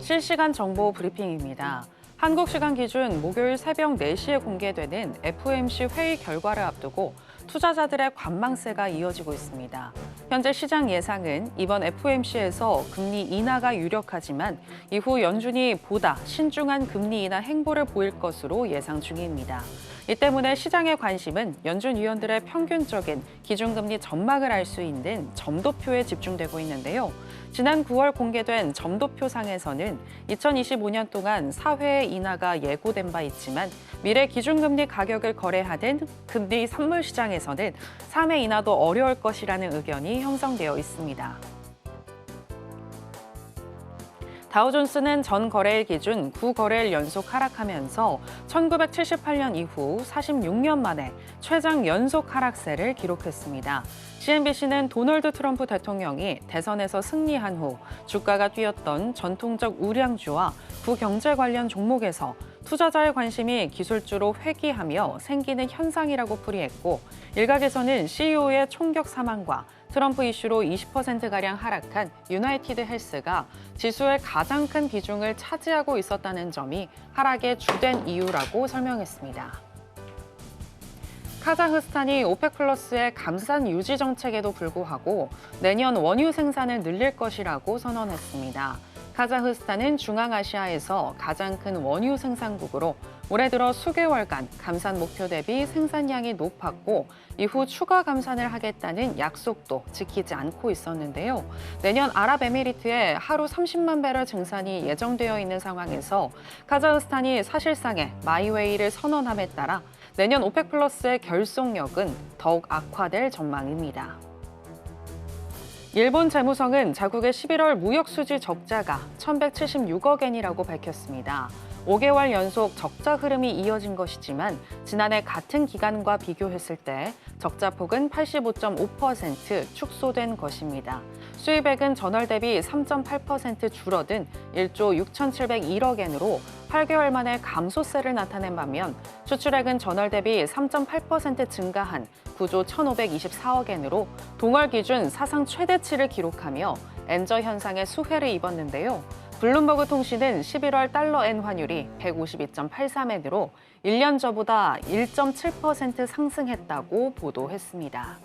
실시간 정보 브리핑입니다. 한국 시간 기준 목요일 새벽 4시에 공개되는 FOMC 회의 결과를 앞두고 투자자들의 관망세가 이어지고 있습니다. 현재 시장 예상은 이번 FOMC에서 금리 인하가 유력하지만 이후 연준이 보다 신중한 금리 인하 행보를 보일 것으로 예상 중입니다. 이 때문에 시장의 관심은 연준 위원들의 평균적인 기준금리 전망을 알 수 있는 점도표에 집중되고 있는데요. 지난 9월 공개된 점도표상에서는 2025년 동안 4회 인하가 예고된 바 있지만 미래 기준금리 가격을 거래하는 금리 선물 시장에서는 3회 인하도 어려울 것이라는 의견이 형성되어 있습니다. 다우존스는 전 거래일 기준 9거래일 연속 하락하면서 1978년 이후 46년 만에 최장 연속 하락세를 기록했습니다. CNBC는 도널드 트럼프 대통령이 대선에서 승리한 후 주가가 뛰었던 전통적 우량주와 구경제 관련 종목에서 투자자의 관심이 기술주로 회귀하며 생기는 현상이라고 풀이했고, 일각에서는 CEO의 총격 사망과 트럼프 이슈로 20%가량 하락한 유나이티드 헬스가 지수의 가장 큰 비중을 차지하고 있었다는 점이 하락의 주된 이유라고 설명했습니다. 카자흐스탄이 오펙 플러스의 감산 유지 정책에도 불구하고 내년 원유 생산을 늘릴 것이라고 선언했습니다. 카자흐스탄은 중앙아시아에서 가장 큰 원유 생산국으로 올해 들어 수개월간 감산 목표 대비 생산량이 높았고 이후 추가 감산을 하겠다는 약속도 지키지 않고 있었는데요. 내년 아랍에미리트에 하루 30만 배럴 증산이 예정되어 있는 상황에서 카자흐스탄이 사실상의 마이웨이를 선언함에 따라 내년 오펙 플러스의 결속력은 더욱 악화될 전망입니다. 일본 재무성은 자국의 11월 무역 수지 적자가 1,176억 엔이라고 밝혔습니다. 5개월 연속 적자 흐름이 이어진 것이지만 지난해 같은 기간과 비교했을 때 적자폭은 85.5% 축소된 것입니다. 수입액은 전월 대비 3.8% 줄어든 1조 6,701억 엔으로 8개월 만에 감소세를 나타낸 반면 수출액은 전월 대비 3.8% 증가한 9조 1,524억 엔으로 동월 기준 사상 최대치를 기록하며 엔저 현상의 수혜를 입었는데요. 블룸버그 통신은 11월 달러 엔 환율이 152.83엔으로 1년 전보다 1.7% 상승했다고 보도했습니다.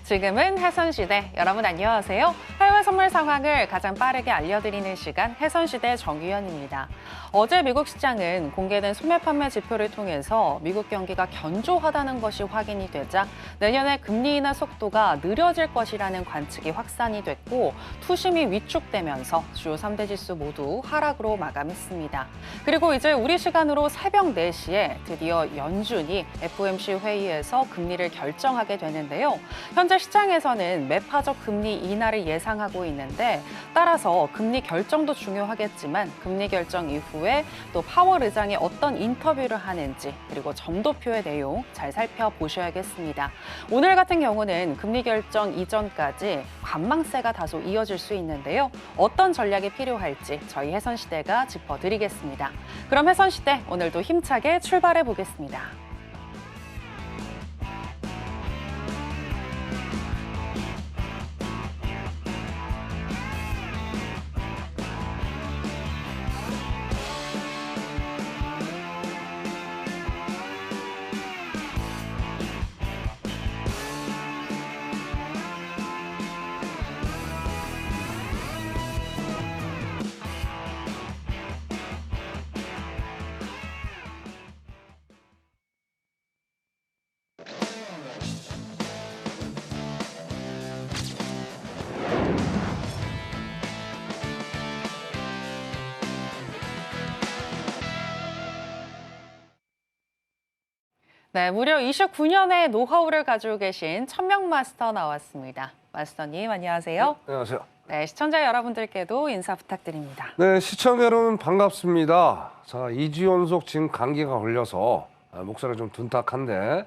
지금은 해선시대, 여러분 안녕하세요. 해외 선물 상황을 가장 빠르게 알려드리는 시간 해선시대 정유현입니다. 어제 미국 시장은 공개된 소매 판매 지표를 통해서 미국 경기가 견조하다는 것이 확인이 되자 내년에 금리 인하 속도가 느려질 것이라는 관측이 확산이 됐고 투심이 위축되면서 주요 3대 지수 모두 하락으로 마감했습니다. 그리고 이제 우리 시간으로 새벽 4시에 드디어 연준이 FOMC 회의에서 금리를 결정하게 되는데요. 현재 시장에서는 매파적 금리 인하를 예상하고 있는데 따라서 금리 결정도 중요하겠지만 금리 결정 이후에 또 파월 의장이 어떤 인터뷰를 하는지 그리고 점도표의 내용 잘 살펴보셔야겠습니다. 오늘 같은 경우는 금리 결정 이전까지 관망세가 다소 이어질 수 있는데요. 어떤 전략이 필요할지 저희 해선시대가 짚어드리겠습니다. 그럼 해선시대 오늘도 힘차게 출발해 보겠습니다. 네, 무려 29년의 노하우를 가지고 계신 천명 마스터 나왔습니다. 마스터님, 안녕하세요. 네, 안녕하세요. 네, 시청자 여러분들께도 인사 부탁드립니다. 네, 시청자 여러분 반갑습니다. 자, 2주 연속 지금 감기가 걸려서 목소리가 좀 둔탁한데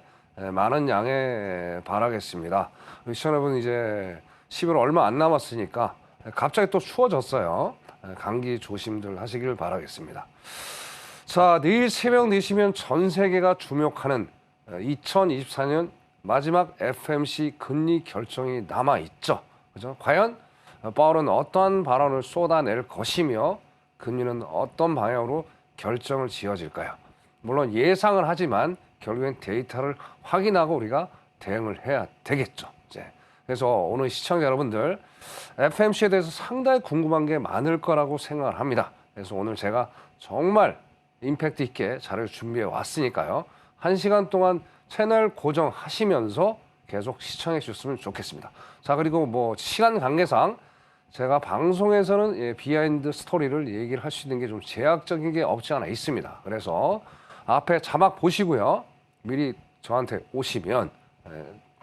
많은 양해 바라겠습니다. 우리 시청자 여러분 이제 11월 얼마 안 남았으니까 갑자기 또 추워졌어요. 감기 조심들 하시길 바라겠습니다. 자, 내일 새벽 4시면 전 세계가 주목하는 2024년 마지막 FOMC 금리 결정이 남아있죠. 그죠? 과연 파월은 어떠한 발언을 쏟아낼 것이며 금리는 어떤 방향으로 결정을 지어질까요? 물론 예상을 하지만 결국엔 데이터를 확인하고 우리가 대응을 해야 되겠죠. 이제. 그래서 오늘 시청자 여러분들 FOMC에 대해서 상당히 궁금한 게 많을 거라고 생각을 합니다. 그래서 오늘 제가 정말 임팩트 있게 자료를 준비해 왔으니까요. 1시간 동안 채널 고정하시면서 계속 시청해 주셨으면 좋겠습니다. 자, 그리고 뭐 시간 관계상 제가 방송에서는 비하인드 스토리를 얘기를 할 수 있는 게 좀 제약적인 게 없지 않아 있습니다. 그래서 앞에 자막 보시고요. 미리 저한테 오시면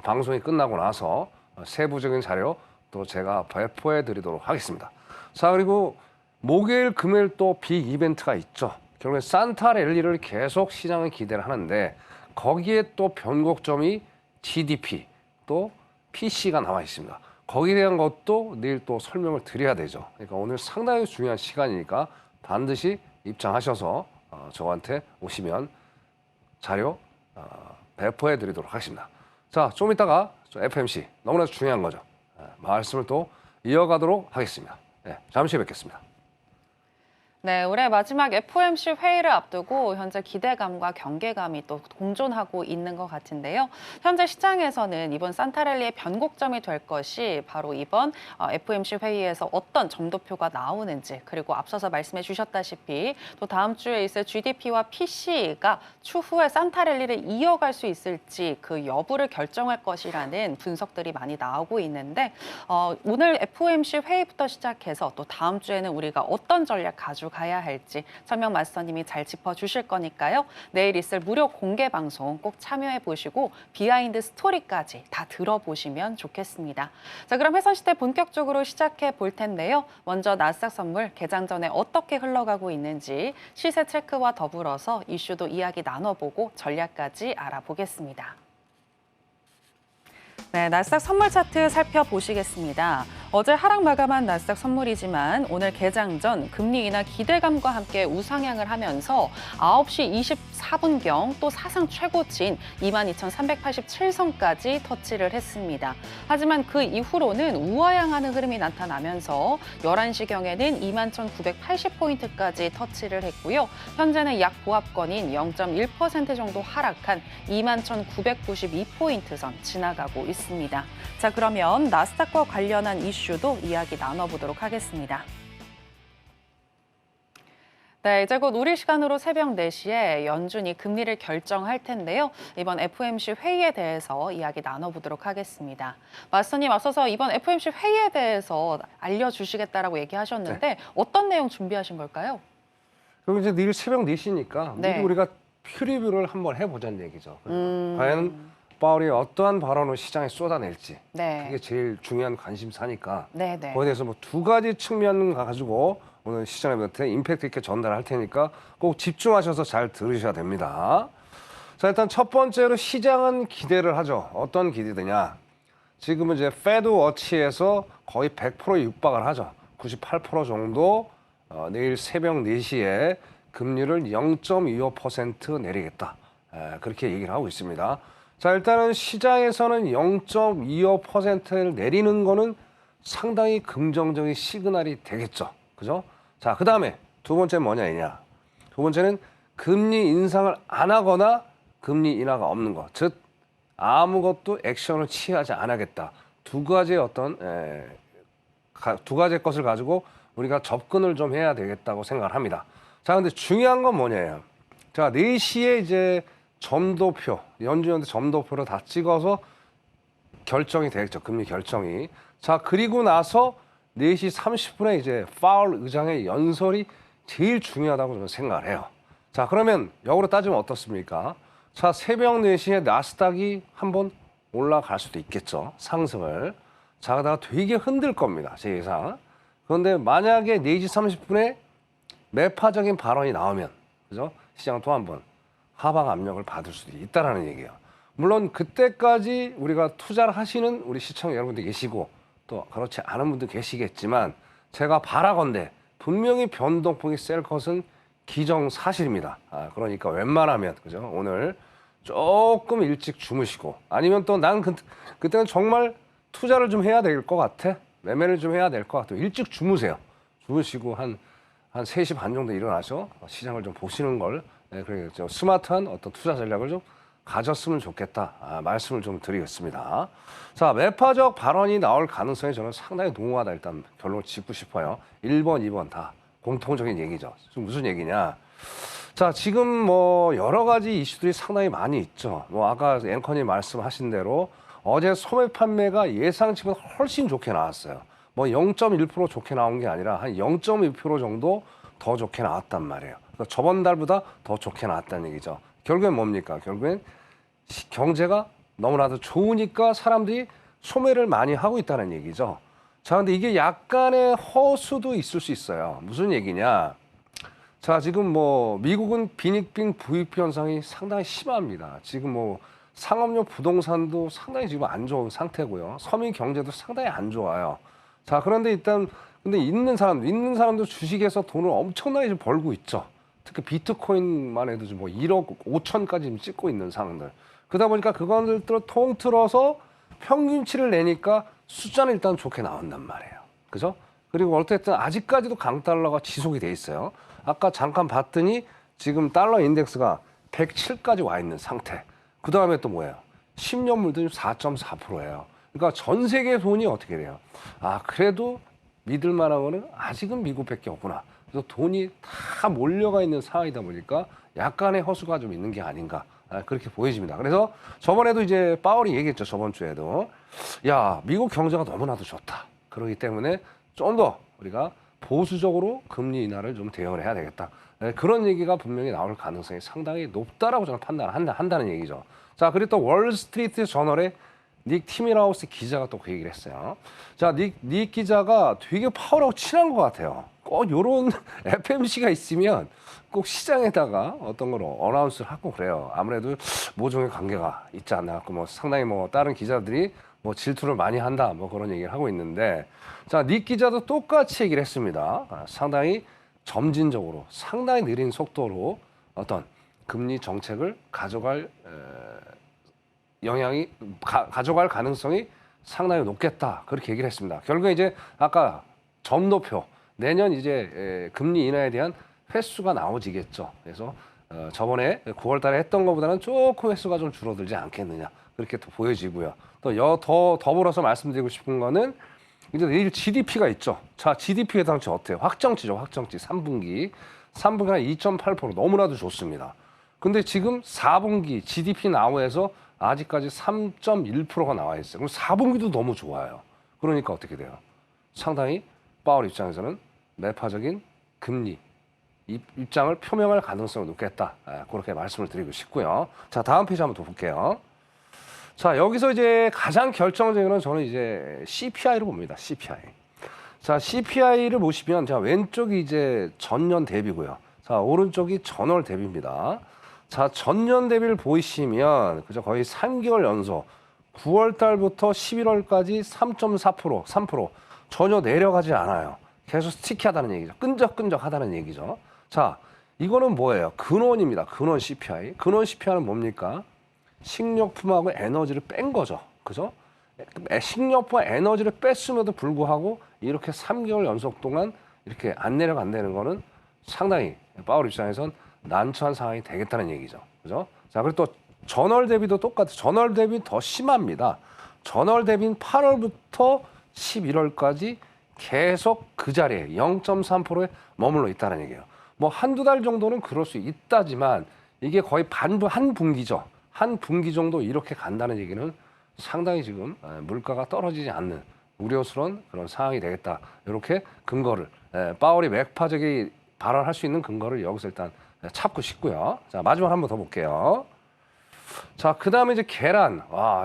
방송이 끝나고 나서 세부적인 자료 또 제가 배포해 드리도록 하겠습니다. 자, 그리고 목요일, 금요일 또 빅 이벤트가 있죠. 결국엔 산타 랠리를 계속 시장은 기대를 하는데 거기에 또 변곡점이 GDP 또 PC가 남아 있습니다. 거기에 대한 것도 내일 또 설명을 드려야 되죠. 그러니까 오늘 상당히 중요한 시간이니까 반드시 입장하셔서 저한테 오시면 자료 배포해 드리도록 하겠습니다. 자, 좀 이따가 FOMC 너무나 중요한 거죠. 말씀을 또 이어가도록 하겠습니다. 네, 잠시 후에 뵙겠습니다. 네, 올해 마지막 FOMC 회의를 앞두고 현재 기대감과 경계감이 또 공존하고 있는 것 같은데요. 현재 시장에서는 이번 산타랠리의 변곡점이 될 것이 바로 이번 FOMC 회의에서 어떤 점도표가 나오는지, 그리고 앞서서 말씀해 주셨다시피 또 다음 주에 있을 GDP와 PC가 추후에 산타랠리를 이어갈 수 있을지 그 여부를 결정할 것이라는 분석들이 많이 나오고 있는데 오늘 FOMC 회의부터 시작해서 또 다음 주에는 우리가 어떤 전략 가져가야 할지 천명 마스터님이 잘 짚어주실 거니까요. 내일 있을 무료 공개 방송 꼭 참여해 보시고 비하인드 스토리까지 다 들어보시면 좋겠습니다. 자, 그럼 해선시대 본격적으로 시작해 볼 텐데요. 먼저 나스닥 선물 개장 전에 어떻게 흘러가고 있는지 시세 체크와 더불어서 이슈도 이야기 나눠보고 전략까지 알아보겠습니다. 네, 나스닥 선물 차트 살펴보시겠습니다. 어제 하락 마감한 나스닥 선물이지만 오늘 개장 전 금리 인하 기대감과 함께 우상향을 하면서 9시 24분경 또 사상 최고치인 22,387선까지 터치를 했습니다. 하지만 그 이후로는 우하향하는 흐름이 나타나면서 11시경에는 21,980포인트까지 터치를 했고요. 현재는 약 보합권인 0.1% 정도 하락한 21,992포인트 선 지나가고 있습니다. 자, 그러면 나스닥과 관련한 이슈도 이야기 나눠보도록 하겠습니다. 네, 이제 곧 우리 시간으로 새벽 4시에 연준이 금리를 결정할 텐데요. 이번 FOMC 회의에 대해서 이야기 나눠보도록 하겠습니다. 마스터님, 앞서서 이번 FOMC 회의에 대해서 알려주시겠다라고 얘기하셨는데 네. 어떤 내용 준비하신 걸까요? 그럼 이제 내일 새벽 4시니까 네. 미리 우리가 프리뷰를 한번 해보자는 얘기죠. 과연 파월이 어떠한 발언을 시장에 쏟아낼지 네. 그게 제일 중요한 관심사니까 네, 네. 거기에 대해서 뭐 두 가지 측면 가지고 오늘 시장한테 임팩트 있게 전달할 테니까 꼭 집중하셔서 잘 들으셔야 됩니다. 자, 일단 첫 번째로 시장은 기대를 하죠. 어떤 기대되냐? 지금은 이제 패드 워치에서 거의 100% 육박을 하죠. 98% 정도 내일 새벽 4시에 금리를 0.25% 내리겠다. 그렇게 얘기를 하고 있습니다. 자, 일단은 시장에서는 0.25%를 내리는 거는 상당히 긍정적인 시그널이 되겠죠. 그죠? 자, 그 다음에 두 번째는 뭐냐냐. 두 번째는 금리 인상을 안 하거나 금리 인하가 없는 것. 즉, 아무것도 액션을 취하지 않겠다. 두 가지의 두 가지의 것을 가지고 우리가 접근을 좀 해야 되겠다고 생각을 합니다. 자, 근데 중요한 건 뭐냐면, 자, 4시에 이제 점도표, 연준연대 점도표를 다 찍어서 결정이 되겠죠. 금리 결정이. 자, 그리고 나서 4시 30분에 이제 파월 의장의 연설이 제일 중요하다고 저는 생각을 해요. 자, 그러면 역으로 따지면 어떻습니까? 자, 새벽 4시에 나스닥이 한번 올라갈 수도 있겠죠. 상승을. 자, 그러다가 되게 흔들 겁니다. 제 예상. 그런데 만약에 4시 30분에 매파적인 발언이 나오면, 그죠? 시장은 또 한번 하방 압력을 받을 수도 있다라는 얘기예요. 물론 그때까지 우리가 투자를 하시는 우리 시청자 여러분들 계시고 또 그렇지 않은 분도 계시겠지만 제가 바라건대 분명히 변동폭이 셀 것은 기정사실입니다. 그러니까 웬만하면 그죠? 오늘 조금 일찍 주무시고 아니면 또 난 그때는 정말 투자를 좀 해야 될 것 같아. 매매를 좀 해야 될 것 같아. 일찍 주무세요. 주무시고 한 3시 반 정도 일어나서 시장을 좀 보시는 걸 그래 스마트한 어떤 투자 전략을 좀 가졌으면 좋겠다 말씀을 좀 드리겠습니다. 자, 매파적 발언이 나올 가능성이 저는 상당히 농후하다 일단 결론을 짓고 싶어요. 1번, 2번 다 공통적인 얘기죠. 지금 무슨 얘기냐? 자, 지금 뭐 여러 가지 이슈들이 상당히 많이 있죠. 뭐 아까 앵커님 말씀하신 대로 어제 소매 판매가 예상치보다 훨씬 좋게 나왔어요. 뭐 0.1% 좋게 나온 게 아니라 한 0.2% 정도 더 좋게 나왔단 말이에요. 그러니까 저번 달보다 더 좋게 나왔다는 얘기죠. 결국엔 뭡니까? 결국엔 경제가 너무나도 좋으니까 사람들이 소매를 많이 하고 있다는 얘기죠. 자, 근데 이게 약간의 허수도 있을 수 있어요. 무슨 얘기냐? 자, 지금 뭐 미국은 빈익빈 부익부 현상이 상당히 심합니다. 지금 뭐 상업용 부동산도 상당히 지금 안 좋은 상태고요. 서민 경제도 상당히 안 좋아요. 자, 그런데 일단 근데 있는 사람도 주식에서 돈을 엄청나게 좀 벌고 있죠. 특히 비트코인만 해도 지금 뭐 1억 5천까지 지금 찍고 있는 상황들. 그러다 보니까 그것들을 통틀어서 평균치를 내니까 숫자는 일단 좋게 나온단 말이에요. 그죠? 그리고 어쨌든 아직까지도 강달러가 지속이 돼 있어요. 아까 잠깐 봤더니 지금 달러 인덱스가 107까지 와 있는 상태. 그 다음에 또 뭐예요? 10년물도 4.4%예요. 그러니까 전 세계 돈이 어떻게 돼요? 그래도 믿을 만한 거는 아직은 미국밖에 없구나. 그래서 돈이 다 몰려가 있는 상황이다 보니까 약간의 허수가 좀 있는 게 아닌가. 그렇게 보여집니다. 그래서 저번에도 이제 파월이 얘기했죠. 저번 주에도. 야, 미국 경제가 너무나도 좋다. 그렇기 때문에 좀 더 우리가 보수적으로 금리 인하를 좀 대응을 해야 되겠다. 그런 얘기가 분명히 나올 가능성이 상당히 높다라고 저는 판단한다는 얘기죠. 자, 그리고 또 월스트리트 저널의 닉 티밀하우스 기자가 또 그 얘기를 했어요. 자, 닉 기자가 되게 파월하고 친한 것 같아요. 꼭 요런 FMC가 있으면 꼭 시장에다가 어떤 걸로 어나운스를 하고 그래요. 아무래도 모종의 관계가 있지 않나. 뭐 상당히 뭐 다른 기자들이 뭐 질투를 많이 한다. 뭐 그런 얘기를 하고 있는데 자, 닉 기자도 똑같이 얘기를 했습니다. 상당히 점진적으로 상당히 느린 속도로 어떤 금리 정책을 가져갈 가져갈 가능성이 상당히 높겠다. 그렇게 얘기를 했습니다. 결국에 이제 아까 점도표 내년 이제 금리 인하에 대한 횟수가 나오지겠죠. 그래서 저번에 9월 달에 했던 것보다는 조금 횟수가 좀 줄어들지 않겠느냐. 그렇게 또 보여지고요. 또 더 더불어서 말씀드리고 싶은 거는 이제 내일 GDP가 있죠. 자, GDP 예상치 어때요? 확정치죠. 확정치 3분기. 3분기가 2.8% 너무나도 좋습니다. 근데 지금 4분기 GDP 나오에서 아직까지 3.1%가 나와 있어요. 그럼 4분기도 너무 좋아요. 그러니까 어떻게 돼요? 상당히 파월 입장에서는 매파적인 금리 입장을 표명할 가능성이 높겠다. 그렇게 말씀을 드리고 싶고요. 자, 다음 페이지 한번 더 볼게요. 자, 여기서 이제 가장 결정적인 건 저는 이제 CPI를 봅니다. CPI. 자, CPI를 보시면 자, 왼쪽이 이제 전년 대비고요. 자, 오른쪽이 전월 대비입니다. 자, 전년 대비를 보시면 그죠? 거의 3개월 연속 9월 달부터 11월까지 3.4%, 3% 전혀 내려가지 않아요. 계속 스티키하다는 얘기죠. 끈적끈적하다는 얘기죠. 자, 이거는 뭐예요? 근원입니다. 근원 CPI. 근원 CPI는 뭡니까? 식료품하고 에너지를 뺀 거죠. 그죠? 식료품과 에너지를 뺐음에도 불구하고 이렇게 3개월 연속 동안 이렇게 안 내려간다는 거는 상당히 파월 입장에선 난처한 상황이 되겠다는 얘기죠. 그죠? 자, 그리고 또 전월 대비도 똑같아요. 전월 대비 더 심합니다. 전월 대비는 8월부터 11월까지 계속 그 자리에 0.3%에 머물러 있다는 얘기예요. 뭐 한두 달 정도는 그럴 수 있다지만 이게 거의 한 분기죠. 한 분기 정도 이렇게 간다는 얘기는 상당히 지금 물가가 떨어지지 않는 우려스러운 그런 상황이 되겠다. 이렇게 근거를 파월이 맥파적이 발언할 수 있는 근거를 여기서 일단 찾고 싶고요. 자, 마지막 한 번 더 볼게요. 자, 그 다음에 이제 계란.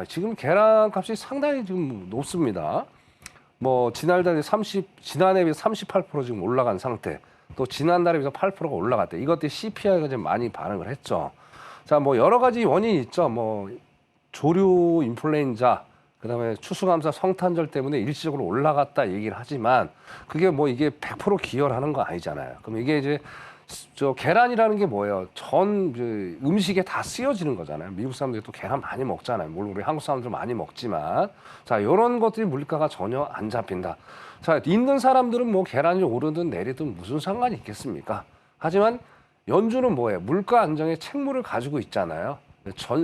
지금 계란 값이 상당히 지금 높습니다. 뭐 지난달에 지난해 비해 38% 지금 올라간 상태. 또 지난달에 비해서 8%가 올라갔대. 이것들이 CPI가 좀 많이 반응을 했죠. 자, 뭐 여러 가지 원인이 있죠. 뭐 조류 인플루엔자, 그다음에 추수감사 성탄절 때문에 일시적으로 올라갔다 얘기를 하지만 그게 뭐 이게 100% 기여하는 거 아니잖아요. 그럼 이게 이제 저 계란이라는 게 뭐예요? 전 음식에 다 쓰여지는 거잖아요. 미국 사람들이 또 계란 많이 먹잖아요. 물론 우리 한국 사람들 많이 먹지만 자 이런 것들이 물가가 전혀 안 잡힌다. 자 있는 사람들은 뭐 계란이 오르든 내리든 무슨 상관이 있겠습니까? 하지만 연준은 뭐예요? 물가 안정의 책무를 가지고 있잖아요.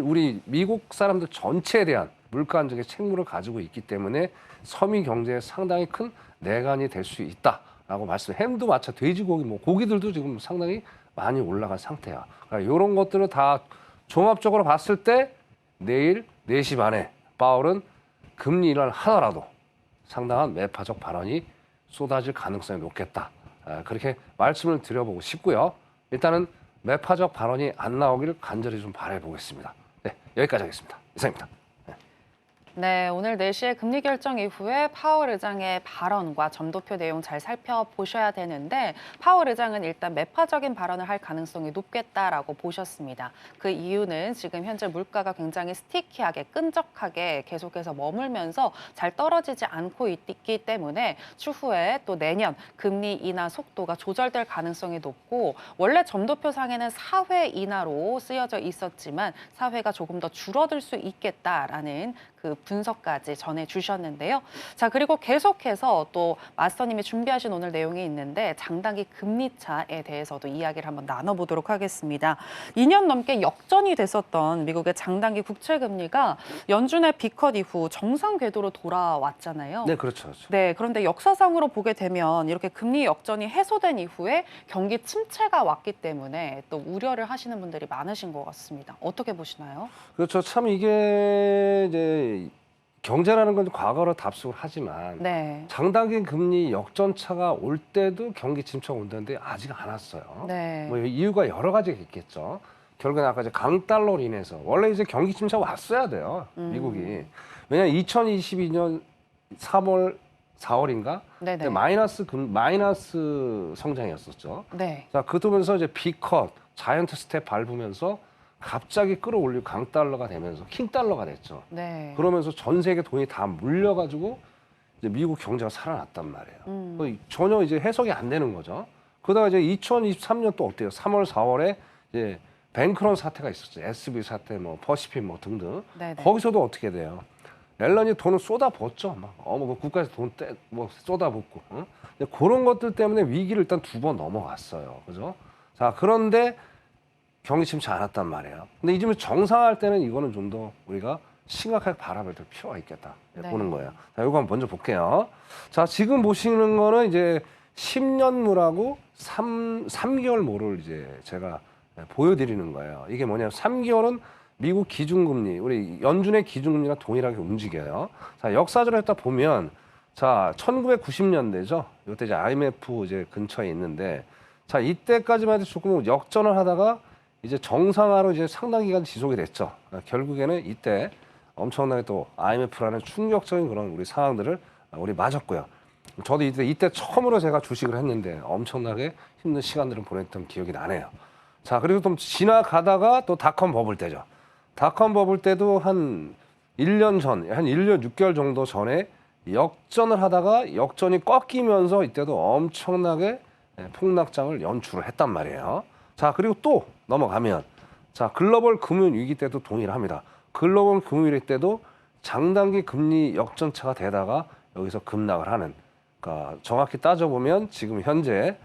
우리 미국 사람들 전체에 대한 물가 안정의 책무를 가지고 있기 때문에 서미 경제에 상당히 큰 내관이 될 수 있다라고 말씀. 햄도 마찬, 돼지고기, 뭐 고기들도 지금 상당히 많이 올라간 상태야. 그러니까 이런 것들을 다 종합적으로 봤을 때 내일 4시 반에 파월은 금리 인하를 하더라도 상당한 매파적 발언이 쏟아질 가능성이 높겠다. 그렇게 말씀을 드려보고 싶고요. 일단은 매파적 발언이 안 나오기를 간절히 좀 바라보겠습니다. 네, 여기까지 하겠습니다. 이상입니다. 네, 오늘 4시에 금리 결정 이후에 파월 의장의 발언과 점도표 내용 잘 살펴보셔야 되는데 파월 의장은 일단 매파적인 발언을 할 가능성이 높겠다라고 보셨습니다. 그 이유는 지금 현재 물가가 굉장히 스티키하게 끈적하게 계속해서 머물면서 잘 떨어지지 않고 있기 때문에 추후에 또 내년 금리 인하 속도가 조절될 가능성이 높고 원래 점도표상에는 4회 인하로 쓰여져 있었지만 4회가 조금 더 줄어들 수 있겠다라는 그 분석까지 전해주셨는데요. 자, 그리고 계속해서 또 마스터님이 준비하신 오늘 내용이 있는데 장단기 금리차에 대해서도 이야기를 한번 나눠보도록 하겠습니다. 2년 넘게 역전이 됐었던 미국의 장단기 국채금리가 연준의 비컷 이후 정상 궤도로 돌아왔잖아요. 네, 그렇죠. 네, 그런데 역사상으로 보게 되면 이렇게 금리 역전이 해소된 이후에 경기 침체가 왔기 때문에 또 우려를 하시는 분들이 많으신 것 같습니다. 어떻게 보시나요? 그렇죠. 참 이게 이제 경제라는 건 과거로 답습을 하지만 네. 장단기 금리 역전차가 올 때도 경기 침체가 온다는데 아직 안 왔어요. 네. 뭐 이유가 여러 가지가 있겠죠. 결국엔 아까 이제 강달러로 인해서 원래 이제 경기 침체가 왔어야 돼요. 미국이. 왜냐하면 2022년 3월 4월인가 네네. 마이너스 성장이었었죠. 네. 자, 그러면서 이제 비컷 자이언트 스텝 밟으면서 갑자기 끌어올리고 강달러가 되면서 킹달러가 됐죠. 네. 그러면서 전 세계 돈이 다 물려가지고 이제 미국 경제가 살아났단 말이에요. 전혀 이제 해석이 안 되는 거죠. 그러다가 이제 2023년 또 어때요? 3월, 4월에 이제 뱅크런 사태가 있었죠. SB 사태, 뭐 퍼시픽 뭐 등등. 네네. 거기서도 어떻게 돼요? 앨런이 돈을 쏟아붓죠. 막 뭐 국가에서 돈 뭐 쏟아붓고. 응? 근데 그런 것들 때문에 위기를 일단 2번 넘어갔어요. 그죠? 자, 그런데 경기 침체 안 왔단 말이에요. 근데 이쯤에 정상화할 때는 이거는 좀 더 우리가 심각하게 바라볼 필요가 있겠다. 네. 보는 거예요. 자, 이거 한번 먼저 볼게요. 자, 지금 보시는 거는 이제 10년물하고 3개월물을 이제 제가 보여드리는 거예요. 이게 뭐냐면 3개월은 미국 기준금리, 우리 연준의 기준금리가 동일하게 움직여요. 자, 역사적으로 했다 보면 자, 1990년대죠. 이때 이제 IMF 이제 근처에 있는데 자, 이때까지만 해도 조금 역전을 하다가 이제 정상화로 이제 상당 기간 지속이 됐죠. 결국에는 이때 엄청나게 또 IMF라는 충격적인 그런 우리 상황들을 우리 맞았고요. 저도 이때 처음으로 제가 주식을 했는데 엄청나게 힘든 시간들을 보냈던 기억이 나네요. 자, 그리고 좀 지나가다가 또 닷컴 버블 때죠. 닷컴 버블 때도 한 1년 전, 한 1년 6개월 정도 전에 역전을 하다가 역전이 꺾이면서 이때도 엄청나게 폭락장을 연출을 했단 말이에요. 자, 그리고 또 넘어가면 자, 글로벌 금융 위기 때도 동일합니다. 글로벌 금융 위기 때도 장단기 금리 역전차가 되다가 여기서 급락을 하는. 그러니까 정확히 따져보면 지금 현재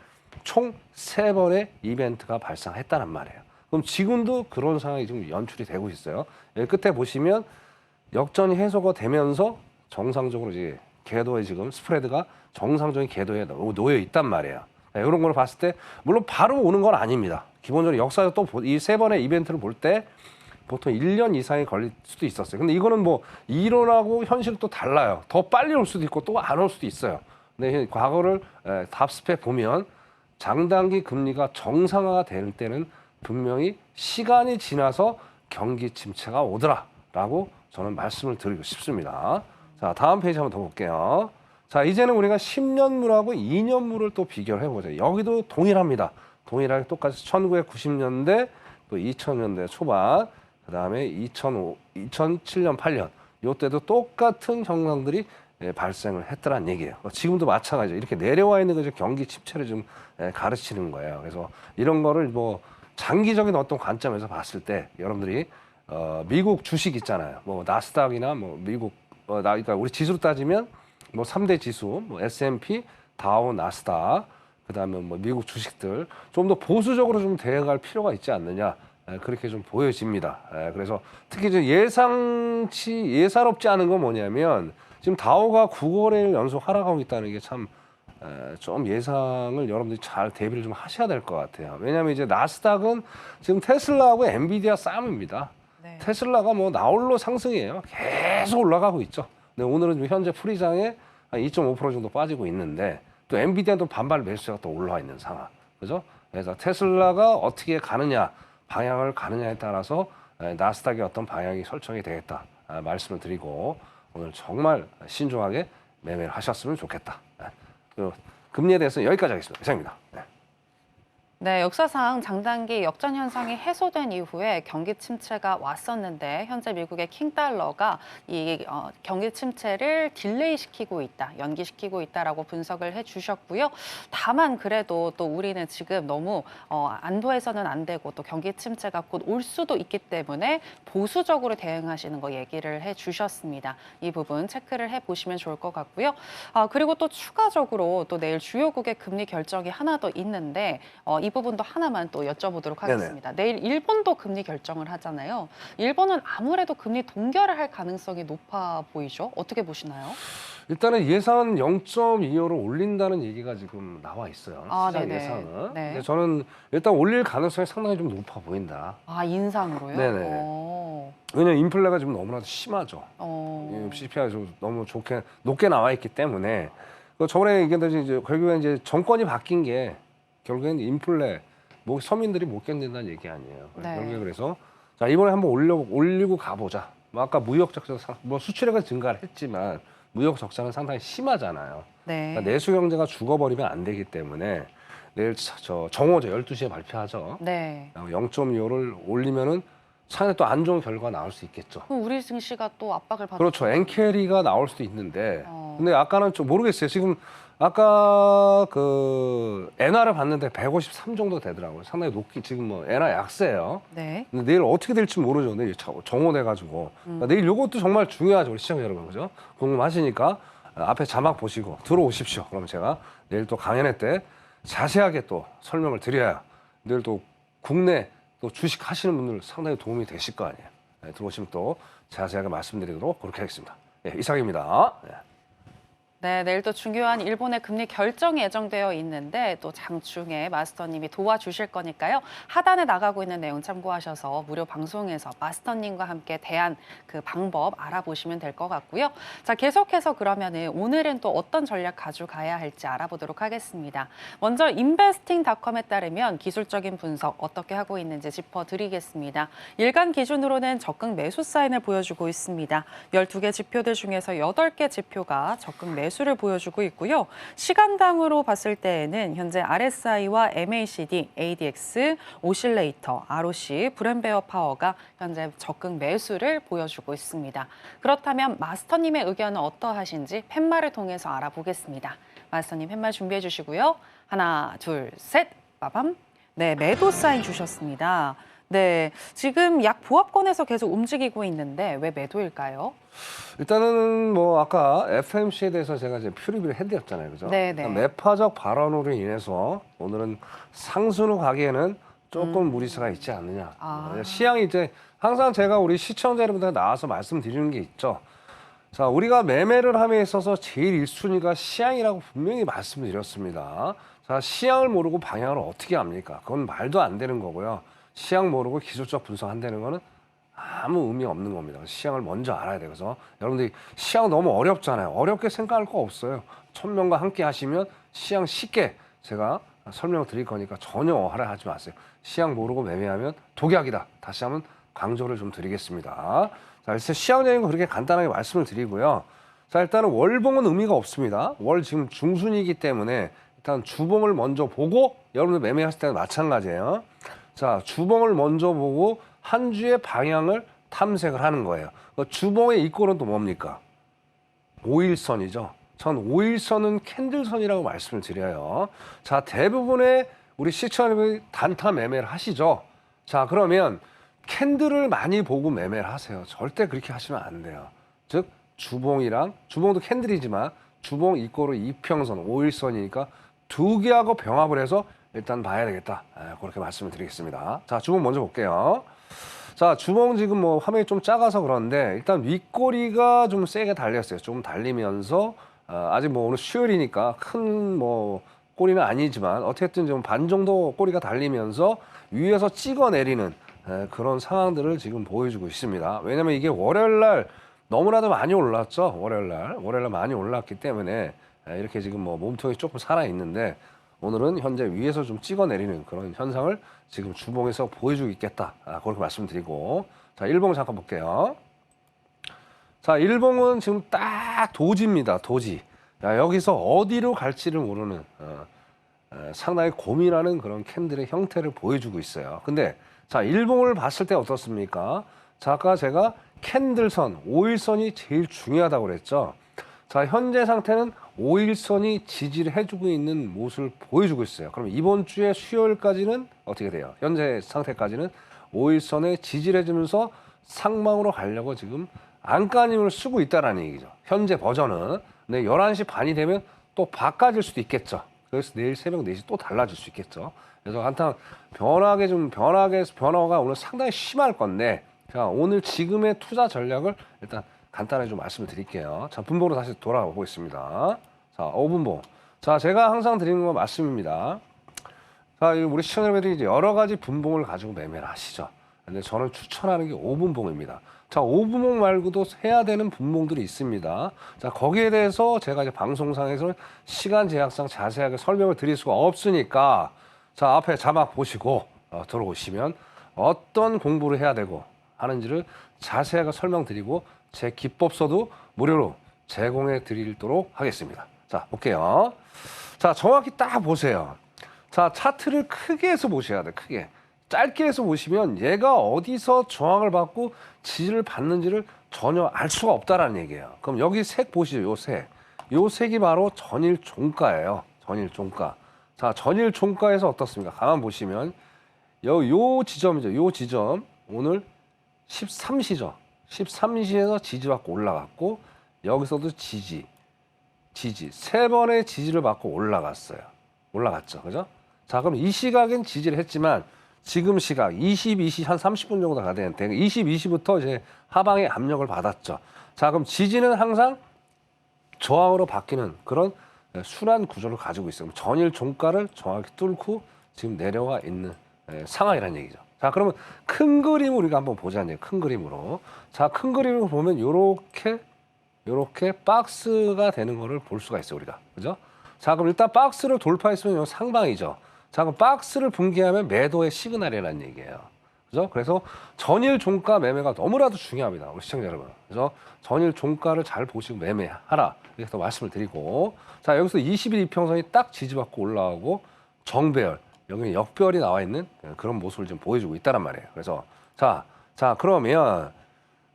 총 3번의 이벤트가 발생했다는 말이에요. 그럼 지금도 그런 상황이 지금 연출이 되고 있어요. 여기 끝에 보시면 역전이 해소가 되면서 정상적으로 이제 궤도에 지금 스프레드가 정상적인 궤도에 놓여 있단 말이에요. 이런 걸 봤을 때 물론 바로 오는 건 아닙니다. 기본적으로 역사에서 또 이 3번의 이벤트를 볼 때 보통 1년 이상이 걸릴 수도 있었어요. 근데 이거는 뭐 이론하고 현실은 또 달라요. 더 빨리 올 수도 있고 또 안 올 수도 있어요. 근데 과거를 답습해 보면 장단기 금리가 정상화가 될 때는 분명히 시간이 지나서 경기 침체가 오더라라고 저는 말씀을 드리고 싶습니다. 자, 다음 페이지 한번 더 볼게요. 자, 이제는 우리가 10년물하고 2년물을 또 비교를 해보죠. 여기도 동일합니다. 동일하게 똑같이 1990년대 또 2000년대 초반, 그 다음에 2007년, 8년 이때도 똑같은 현상들이 발생을 했더란 얘기예요. 지금도 마찬가지죠. 이렇게 내려와 있는 게 경기 침체를 좀 가르치는 거예요. 그래서 이런 거를 뭐 장기적인 어떤 관점에서 봤을 때 여러분들이 미국 주식 있잖아요. 뭐 나스닥이나 뭐 미국 그러니까 우리 지수로 따지면 뭐 3대 지수, 뭐 S&P, 다우, 나스닥, 그다음에 뭐 미국 주식들 좀 더 보수적으로 좀 대응할 필요가 있지 않느냐. 그렇게 좀 보여집니다. 그래서 특히 이제 예사롭지 않은 건 뭐냐면 지금 다우가 9거래일 연속 하락하고 있다는 게 참 좀 예상을 여러분들이 잘 대비를 좀 하셔야 될 것 같아요. 왜냐하면 이제 나스닥은 지금 테슬라하고 엔비디아 싸움입니다. 네. 테슬라가 뭐 나홀로 상승이에요. 계속 올라가고 있죠. 근데 오늘은 지금 현재 프리장에 한 2.5% 정도 빠지고 있는데 또 엔비디아도 반발 매수세가 또 올라와 있는 상황. 그죠? 그래서 테슬라가 어떻게 가느냐, 방향을 가느냐에 따라서 나스닥의 어떤 방향이 설정이 되겠다 말씀을 드리고 오늘 정말 신중하게 매매를 하셨으면 좋겠다. 금리에 대해서는 여기까지 하겠습니다. 이상입니다. 네, 역사상 장단기 역전 현상이 해소된 이후에 경기 침체가 왔었는데 현재 미국의 킹달러가 이 경기 침체를 딜레이시키고 있다, 연기시키고 있다라고 분석을 해주셨고요. 다만 그래도 또 우리는 지금 너무 안도해서는 안 되고 또 경기 침체가 곧 올 수도 있기 때문에 보수적으로 대응하시는 거 얘기를 해주셨습니다. 이 부분 체크를 해보시면 좋을 것 같고요. 그리고 또 추가적으로 또 내일 주요국의 금리 결정이 하나 더 있는데 이 부분도 하나만 또 여쭤보도록 하겠습니다. 내일 일본도 금리 결정을 하잖아요. 일본은 아무래도 금리 동결을 할 가능성이 높아 보이죠. 어떻게 보시나요? 일단은 예상은 0.25로 올린다는 얘기가 지금 나와 있어요. 시장 네네. 예상은. 네. 근데 저는 일단 올릴 가능성이 상당히 좀 높아 보인다. 인상으로요? 네네. 왜냐면 인플레가 지금 너무나도 심하죠. CPI가 좀 너무 높게 나와 있기 때문에 저번에 얘기했듯이 이제 결국엔 이제 정권이 바뀐 게 결국엔 인플레, 뭐 서민들이 못 견딘다는 얘기 아니에요. 네. 결국에 그래서 자 이번에 한번 올리고 가보자. 뭐 아까 무역 적자, 뭐 수출액은 증가를 했지만 무역 적자는 상당히 심하잖아요. 네. 그러니까 내수 경제가 죽어버리면 안 되기 때문에 내일 정오죠 12시에 발표하죠. 네. 0.25를 올리면은 차에 또 안 좋은 결과가 나올 수 있겠죠. 그럼 우리 증시가 또 압박을 받을 그렇죠. 엔캐리가 나올 수도 있는데. 어. 근데 아까는 좀 모르겠어요. 지금 아까 그 엔화를 봤는데 153 정도 되더라고요. 상당히 높기 지금 뭐 엔화 약세예요. 네. 근데 내일 어떻게 될지 모르죠. 내일 정오돼 가지고. 그러니까 내일 요것도 정말 중요하죠. 우리 시청자 여러분. 그죠? 궁금하시니까 앞에 자막 보시고 들어오십시오. 그럼 제가 내일 또 강연회 때 자세하게 또 설명을 드려야 내일 또 국내 또 주식 하시는 분들 상당히 도움이 되실 거 아니에요. 네, 들어오시면 또 자세하게 말씀드리도록 그렇게 하겠습니다. 네, 이상입니다. 네. 네, 내일 또 중요한 일본의 금리 결정이 예정되어 있는데 또 장충에 마스터님이 도와주실 거니까요. 하단에 나가고 있는 내용 참고하셔서 무료 방송에서 마스터님과 함께 대한 그 방법 알아보시면 될 것 같고요. 자, 계속해서 그러면은 오늘은 또 어떤 전략 가져가야 할지 알아보도록 하겠습니다. 먼저 investing.com에 따르면 기술적인 분석 어떻게 하고 있는지 짚어드리겠습니다. 일간 기준으로는 적극 매수 사인을 보여주고 있습니다. 12개 지표들 중에서 8개 지표가 적극 매수를 보여주고 있고요. 시간당으로 봤을 때에는 현재 RSI와 MACD, ADX, 오실레이터, ROC, 브랜베어 파워가 현재 적극 매수를 보여주고 있습니다. 그렇다면 마스터님의 의견은 어떠하신지 팻말을 통해서 알아보겠습니다. 마스터님 팻말 준비해 주시고요. 하나, 둘, 셋, 빠밤. 네, 매도 사인 주셨습니다. 네, 지금 약 보합권에서 계속 움직이고 있는데 왜 매도일까요? 일단은 뭐 아까 FMC에 대해서 제가 이제 퓨리비를 해드렸잖아요, 그죠? 네네. 매파적 발언으로 인해서 오늘은 상순으로 가기에는 조금 무리수가 있지 않느냐. 시향이 이제 항상 제가 우리 시청자 여러분들 나와서 말씀드리는 게 있죠. 자, 우리가 매매를 함에 있어서 제일 1순위가 시향이라고 분명히 말씀드렸습니다. 자, 시향을 모르고 방향을 어떻게 합니까? 그건 말도 안 되는 거고요. 시향 모르고 기술적 분석 한다는 거는 아무 의미 없는 겁니다. 시향을 먼저 알아야 돼요. 그래서 여러분들이 시향 너무 어렵잖아요. 어렵게 생각할 거 없어요. 1000명과 함께 하시면 시향 쉽게 제가 설명을 드릴 거니까 전혀 어하를 하지 마세요. 시향 모르고 매매하면 독약이다. 다시 한번 강조를 좀 드리겠습니다. 자, 일단 시향적인 거 그렇게 간단하게 말씀을 드리고요. 자, 일단은 월봉은 의미가 없습니다. 월 지금 중순이기 때문에 일단 주봉을 먼저 보고 여러분들 매매하실 때는 마찬가지예요. 자, 주봉을 먼저 보고 한 주의 방향을 탐색을 하는 거예요. 주봉의 이꼴은 또 뭡니까? 5일선이죠. 전 5일선은 캔들선이라고 말씀을 드려요. 자, 대부분의 우리 시청자분들이 단타 매매를 하시죠. 자, 그러면 캔들을 많이 보고 매매를 하세요. 절대 그렇게 하시면 안 돼요. 즉 주봉도 캔들이지만 주봉 이꼴은 이평선 5일선이니까 두 개하고 병합을 해서 일단 봐야 되겠다. 그렇게 말씀을 드리겠습니다. 자, 주봉 먼저 볼게요. 자, 주봉 지금 뭐 화면이 좀 작아서 그런데 일단 윗꼬리가 좀 세게 달렸어요. 좀 달리면서 아직 뭐 오늘 수요일이니까 큰 뭐 꼬리는 아니지만 어쨌든 좀 반 정도 꼬리가 달리면서 위에서 찍어 내리는 그런 상황들을 지금 보여주고 있습니다. 왜냐면 이게 월요일 날 너무나도 많이 올랐죠. 월요일 날 많이 올랐기 때문에 이렇게 지금 뭐 몸통이 조금 살아 있는데 오늘은 현재 위에서 좀 찍어 내리는 그런 현상을 지금 주봉에서 보여주고 있겠다. 그렇게 말씀드리고. 자, 일봉 잠깐 볼게요. 자, 일봉은 지금 딱 도지입니다. 도지. 자, 여기서 어디로 갈지를 모르는 상당히 고민하는 그런 캔들의 형태를 보여주고 있어요. 근데 자, 일봉을 봤을 때 어떻습니까? 자, 아까 제가 캔들선, 5일선이 제일 중요하다고 그랬죠. 자, 현재 상태는 5일선이 지지를 해주고 있는 모습을 보여주고 있어요. 그럼 이번 주에 수요일까지는 어떻게 돼요? 현재 상태까지는 5일선에 지지를 해주면서 상방으로 가려고 지금 안간힘을 쓰고 있다는 얘기죠. 현재 버전은. 근데 11시 반이 되면 또 바꿔질 수도 있겠죠. 그래서 내일 새벽 4시 또 달라질 수 있겠죠. 그래서 한탕 변화가 오늘 상당히 심할 건데, 자, 오늘 지금의 투자 전략을 일단 간단하게 좀 말씀을 드릴게요. 자, 분봉으로 다시 돌아가 보겠습니다. 자, 5분봉. 자, 제가 항상 드리는 건 말씀입니다. 자, 우리 시청자분들이 이제 여러 가지 분봉을 가지고 매매를 하시죠. 근데 저는 추천하는 게 5분봉입니다. 자, 5분봉 말고도 해야 되는 분봉들이 있습니다. 자, 거기에 대해서 제가 이제 방송상에서는 시간 제약상 자세하게 설명을 드릴 수가 없으니까 자, 앞에 자막 보시고 들어오시면 어떤 공부를 해야 되고 하는지를 자세하게 설명드리고 제 기법서도 무료로 제공해 드리도록 하겠습니다. 자, 볼게요. 자, 정확히 딱 보세요. 자, 차트를 크게 해서 보셔야 돼요. 크게. 짧게 해서 보시면 얘가 어디서 저항을 받고 지지를 받는지를 전혀 알 수가 없다라는 얘기예요. 그럼 여기 색 보시죠. 요 색. 요 색이 바로 전일 종가예요. 전일 종가. 자, 전일 종가에서 어떻습니까? 가만 보시면 요 지점이죠. 요 지점 오늘 13시죠. 13시에서 지지받고 올라갔고 여기서도 지지 세 번의 지지를 받고 올라갔죠. 그죠? 자, 그럼 이 시각엔 지지를 했지만 지금 시각 22시 한 30분 정도 가야 되는데 22시부터 이제 하방에 압력을 받았죠. 자, 그럼 지지는 항상 저항으로 바뀌는 그런 순환 구조를 가지고 있어요. 전일 종가를 정확히 뚫고 지금 내려와 있는 상황이라는 얘기죠. 자, 그러면 큰 그림을 우리가 한번 보자는 얘기예요. 큰 그림으로. 자, 큰 그림을 보면 요렇게 박스가 되는 거를 볼 수가 있어요, 우리가. 그죠? 자, 그럼 일단 박스를 돌파했으면 요 상방이죠. 자, 그럼 박스를 붕괴하면 매도의 시그널이라는 얘기예요. 그죠? 그래서 전일 종가 매매가 너무나도 중요합니다. 우리 시청자 여러분. 그래서 전일 종가를 잘 보시고 매매하라. 이렇게 또 말씀을 드리고. 자, 여기서 20일 이평선이 딱 지지받고 올라오고 정배열. 여기는 역별이 나와 있는 그런 모습을 좀 보여주고 있다란 말이에요. 그래서 자, 그러면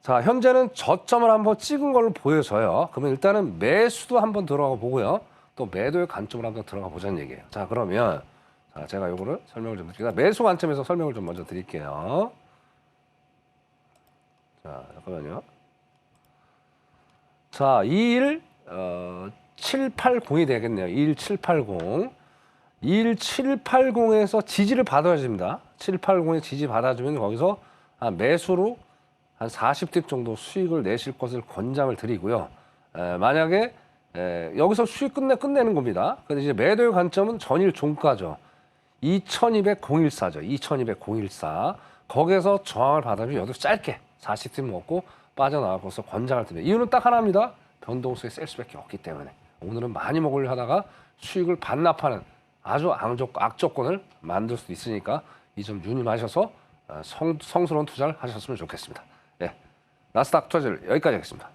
자, 현재는 저점을 한번 찍은 걸로 보여져요. 그러면 일단은 매수도 한번 들어가 보고요. 또 매도의 관점을 한번 들어가 보자는 얘기예요. 자, 그러면 자, 제가 요거를 설명을 좀 드릴게요. 매수 관점에서 설명을 좀 먼저 드릴게요. 자, 잠깐만요. 자, 21780이 되겠네요. 21780. 21780에서 지지를 받아야 됩니다. 780에 지지 받아주면 거기서 매수로 한 40딥 정도 수익을 내실 것을 권장을 드리고요. 만약에 여기서 수익 끝내는 겁니다. 근데 이제 매도의 관점은 전일 종가죠. 2200.014죠. 2200.014. 거기에서 저항을 받아주면 여기서 짧게 40딥 먹고 빠져나가고서 권장을 드립니다. 이유는 딱 하나입니다. 변동수에 셀 수밖에 없기 때문에. 오늘은 많이 먹으려 하다가 수익을 반납하는 아주 악조건을 만들 수도 있으니까 이 점 유념하셔서 성스러운 투자를 하셨으면 좋겠습니다. 예, 나스닥 투자를 여기까지 하겠습니다.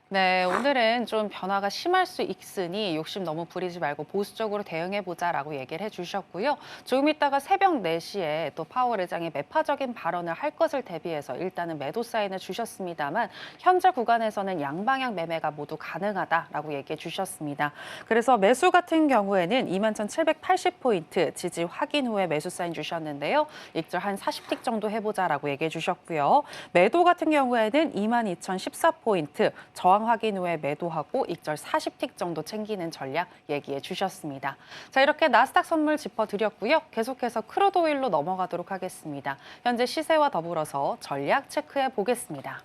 네, 오늘은 좀 변화가 심할 수 있으니 욕심 너무 부리지 말고 보수적으로 대응해보자라고 얘기를 해주셨고요. 조금 있다가 새벽 4시에 또 파월 의장이 매파적인 발언을 할 것을 대비해서 일단은 매도 사인을 주셨습니다만 현재 구간에서는 양방향 매매가 모두 가능하다라고 얘기해 주셨습니다. 그래서 매수 같은 경우에는 21,780포인트 지지 확인 후에 매수 사인 주셨는데요. 익절 한 40틱 정도 해보자라고 얘기해 주셨고요. 매도 같은 경우에는 22,014포인트 저항 확인 후에 매도하고 익절 40틱 정도 챙기는 전략 얘기해 주셨습니다. 자, 이렇게 나스닥 선물 짚어드렸고요. 계속해서 크루드 오일로 넘어가도록 하겠습니다. 현재 시세와 더불어서 전략 체크해 보겠습니다.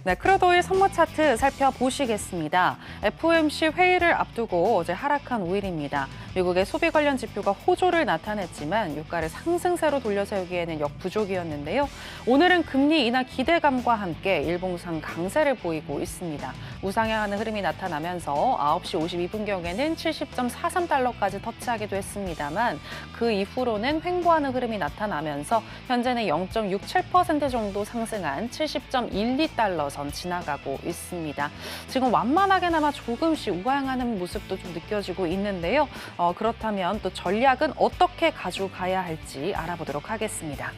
네, 크루드오일 선물 차트 살펴보시겠습니다. FOMC 회의를 앞두고 어제 하락한 오일입니다. 미국의 소비 관련 지표가 호조를 나타냈지만 유가를 상승세로 돌려세우기에는 역부족이었는데요. 오늘은 금리 인하 기대감과 함께 일봉상 강세를 보이고 있습니다. 우상향하는 흐름이 나타나면서 9시 52분경에는 70.43달러까지 터치하기도 했습니다만 그 이후로는 횡보하는 흐름이 나타나면서 현재는 0.67% 정도 상승한 70.12달러 선 지나가고 있습니다. 지금 완만하게나마 조금씩 우상향하는 모습도 좀 느껴지고 있는데요. 그렇다면 또 전략은 어떻게 가져가야 할지 알아보도록 하겠습니다.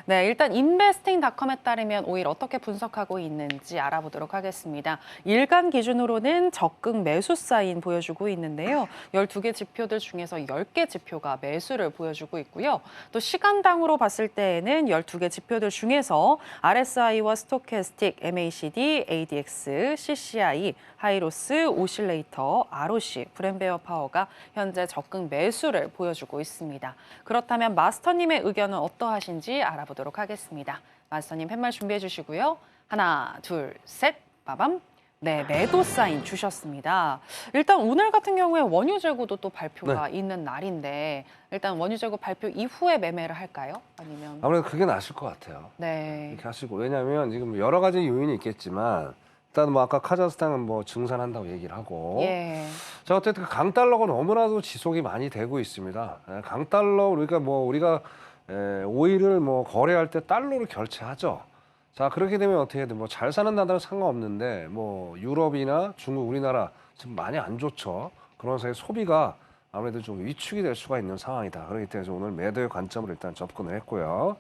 네, 일단 인베스팅닷컴에 따르면 오일 어떻게 분석하고 있는지 알아보도록 하겠습니다. 일간 기준으로는 적극 매수 사인 보여주고 있는데요. 12개 지표들 중에서 10개 지표가 매수를 보여주고 있고요. 또 시간당으로 봤을 때에는 12개 지표들 중에서 RSI와 스토캐스틱, MACD, ADX, CCI, 하이로스, 오실레이터, ROC, 브랜베어 파워가 현재 적극 매수를 보여주고 있습니다. 그렇다면 마스터님의 의견은 어떠하신지 알아보도록 하겠습니다. 마스터님 팻말 준비해 주시고요. 하나, 둘, 셋, 빠밤. 네, 매도 사인 주셨습니다. 일단 오늘 같은 경우에 원유 재고도 또 발표가 있는 날인데 일단 원유 재고 발표 이후에 매매를 할까요? 아니면 아무래도 그게 나실 것 같아요. 네. 이렇게 하시고 왜냐하면 지금 여러 가지 요인이 있겠지만 일단 뭐 아까 카자흐스탄은 뭐 증산한다고 얘기를 하고 예. 자 어쨌든 강달러가 너무나도 지속이 많이 되고 있습니다. 강달러 그러니까 뭐 우리가 오일을 뭐 거래할 때 달러로 결제하죠. 자 그렇게 되면 어떻게 돼? 뭐 잘 사는 나라는 상관없는데 뭐 유럽이나 중국, 우리나라 지금 많이 안 좋죠. 그런 사이 소비가 아무래도 좀 위축이 될 수가 있는 상황이다. 그렇기 때문에 오늘 매도의 관점으로 일단 접근을 했고요.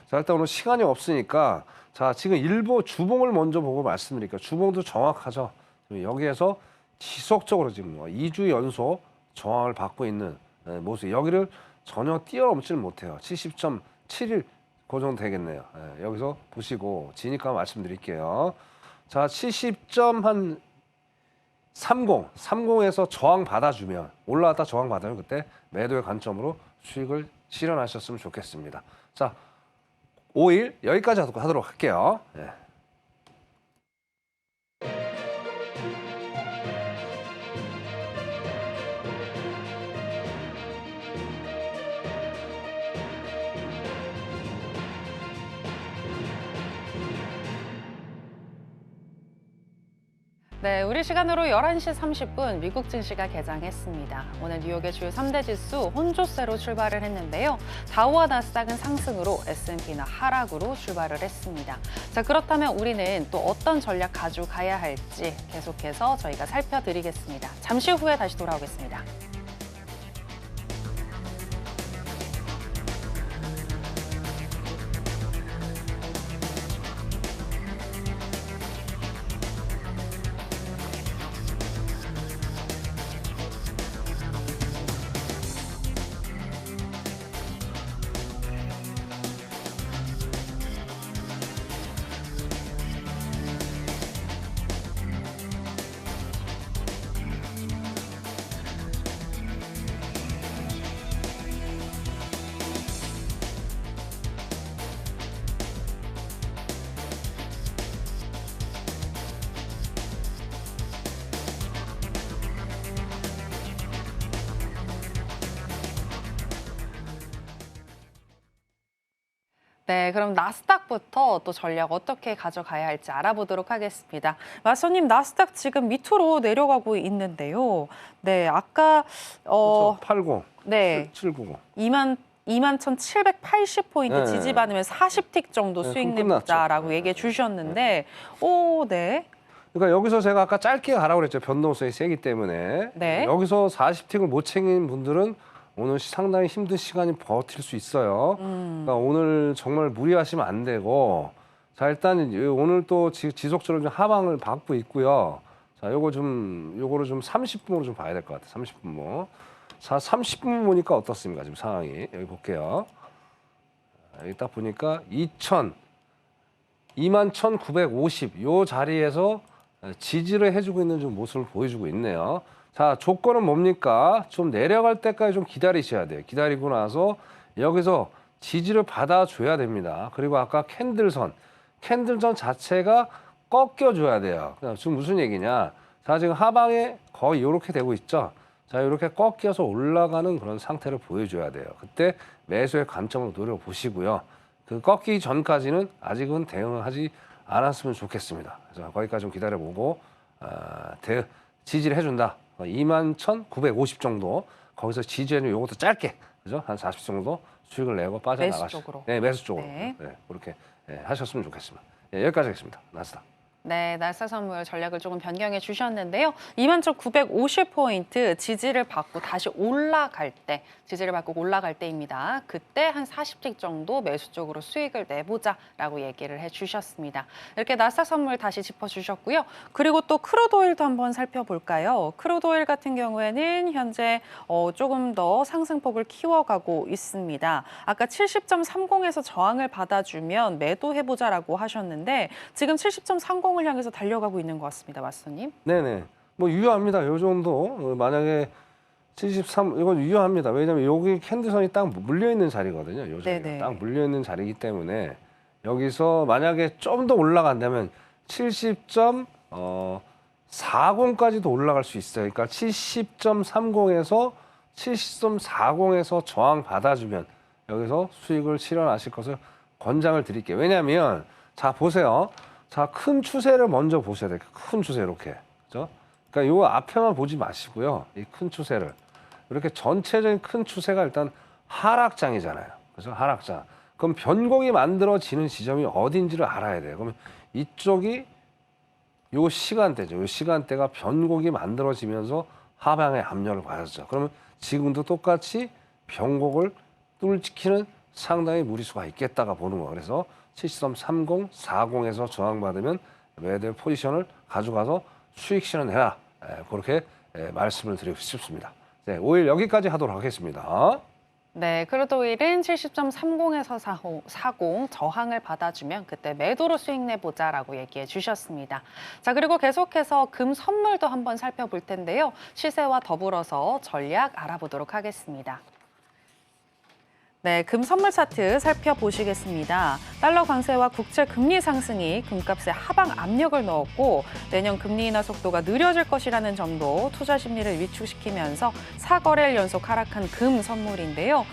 자 일단 오늘 시간이 없으니까 자 지금 일부 주봉을 먼저 보고 말씀드릴게요. 주봉도 정확하죠. 여기에서 지속적으로 지금 2주 연속 저항을 받고 있는 모습. 여기를 전혀 뛰어넘지를 못해요. 70.71 그 정도 되겠네요. 여기서 보시고 지니까 말씀드릴게요. 자 70.30 30에서 저항 받아주면 올라왔다 저항 받으면 그때 매도의 관점으로 수익을 실현하셨으면 좋겠습니다. 자 5일 여기까지 하도록 할게요. 네. 네, 우리 시간으로 11시 30분 미국 증시가 개장했습니다. 오늘 뉴욕의 주요 3대 지수 혼조세로 출발을 했는데요. 다우와 나스닥은 상승으로 S&P는 하락으로 출발을 했습니다. 자, 그렇다면 우리는 또 어떤 전략 가져가야 할지 계속해서 저희가 살펴드리겠습니다. 잠시 후에 다시 돌아오겠습니다. 네, 그럼 나스닥부터 또 전략 어떻게 가져가야 할지 알아보도록 하겠습니다. 마스터님, 나스닥 지금 밑으로 내려가고 있는데요. 네, 아까 그렇죠. 80, 네, 790. 2만 21,780포인트 네. 지지받으면 40틱 정도 네, 수익 그럼 내보자라고 끝났죠. 얘기해 주셨는데, 오, 네. 그러니까 여기서 제가 아까 짧게 가라고 그랬죠. 변동성이 세기 때문에. 네. 여기서 40틱을 못 챙긴 분들은 오늘 상당히 힘든 시간이 버틸 수 있어요. 그러니까 오늘 정말 무리하시면 안 되고, 자, 일단 오늘 또 지속적으로 좀 하방을 받고 있고요. 자, 요거를 좀 30분으로 좀 봐야 될 것 같아요. 30분. 자, 30분 보니까 어떻습니까? 지금 상황이. 여기 볼게요. 여기 딱 보니까 21,950 요 자리에서 지지를 해주고 있는 좀 모습을 보여주고 있네요. 자, 조건은 뭡니까? 좀 내려갈 때까지 좀 기다리셔야 돼요. 기다리고 나서 여기서 지지를 받아줘야 됩니다. 그리고 아까 캔들선 자체가 꺾여줘야 돼요. 지금 무슨 얘기냐? 자, 지금 하방에 거의 이렇게 되고 있죠. 자, 이렇게 꺾여서 올라가는 그런 상태를 보여줘야 돼요. 그때 매수의 관점을 노려보시고요. 그 꺾이기 전까지는 아직은 대응을 하지 않았으면 좋겠습니다. 그래서 거기까지 좀 기다려보고 지지를 해준다. 21,950 정도 거기서 지지해는 요것도 짧게 그죠? 한 40 정도 수익을 내고 빠져나가시죠. 매수 쪽으로. 네, 매수 쪽으로. 네. 네, 그렇게 하셨으면 좋겠습니다. 네, 여기까지 하겠습니다. 나스닥. 네, 나스닥 선물 전략을 조금 변경해 주셨는데요. 21,950포인트 지지를 받고 다시 올라갈 때, 지지를 받고 올라갈 때입니다. 그때 한 40틱 정도 매수 쪽으로 수익을 내보자라고 얘기를 해 주셨습니다. 이렇게 나스닥 선물 다시 짚어주셨고요. 그리고 또 크루드오일도 한번 살펴볼까요? 크루드오일 같은 경우에는 현재 조금 더 상승폭을 키워가고 있습니다. 아까 70.30에서 저항을 받아주면 매도해보자라고 하셨는데 지금 70.30을 향해서 달려가고 있는 것 같습니다, 마스터님. 네네. 뭐 유효합니다. 요 정도 만약에 73 이건 유효합니다. 왜냐하면 여기 캔들선이 딱 물려 있는 자리거든요. 요 자리가 네네. 딱 물려 있는 자리이기 때문에 여기서 만약에 좀 더 올라간다면 70.40까지도 올라갈 수 있어요. 그러니까 70.30에서 70.40에서 저항 받아주면 여기서 수익을 실현하실 것을 권장을 드릴게요. 왜냐하면 자 보세요. 자, 큰 추세를 먼저 보셔야 돼요. 큰 추세 이렇게. 그죠? 그러니까 요 앞에만 보지 마시고요. 이 큰 추세를. 이렇게 전체적인 큰 추세가 일단 하락장이잖아요. 그래서 하락장. 그럼 변곡이 만들어지는 지점이 어딘지를 알아야 돼요. 그러면 이쪽이 요 시간대죠. 요 시간대가 변곡이 만들어지면서 하방의 압력을 받았죠. 그러면 지금도 똑같이 변곡을 뚫기는 상당히 무리수가 있겠다가 보는 거예요. 그래서 70.30, 40에서 저항받으면 매도의 포지션을 가져가서 수익 실현해라. 그렇게 말씀을 드리고 싶습니다. 네, 5일 여기까지 하도록 하겠습니다. 네, 크루드오일은 70.30에서 40 저항을 받아주면 그때 매도로 수익 내보자라고 얘기해 주셨습니다. 자, 그리고 계속해서 금 선물도 한번 살펴볼 텐데요. 시세와 더불어서 전략 알아보도록 하겠습니다. 네, 금 선물 차트 살펴보시겠습니다. 달러 강세와 국채 금리 상승이 금값에 하방 압력을 넣었고 내년 금리 인하 속도가 느려질 것이라는 점도 투자 심리를 위축시키면서 4거래일 연속 하락한 금 선물인데요.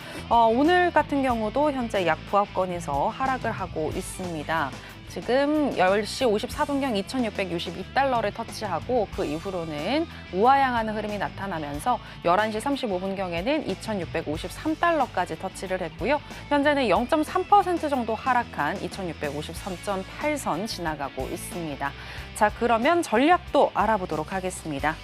오늘 같은 경우도 현재 약 부합권에서 하락을 하고 있습니다. 지금 10시 54분경 2,662달러를 터치하고 그 이후로는 우하향하는 흐름이 나타나면서 11시 35분경에는 2,653달러까지 터치를 했고요. 현재는 0.3% 정도 하락한 2,653.8선 지나가고 있습니다. 자, 그러면 전략도 알아보도록 하겠습니다.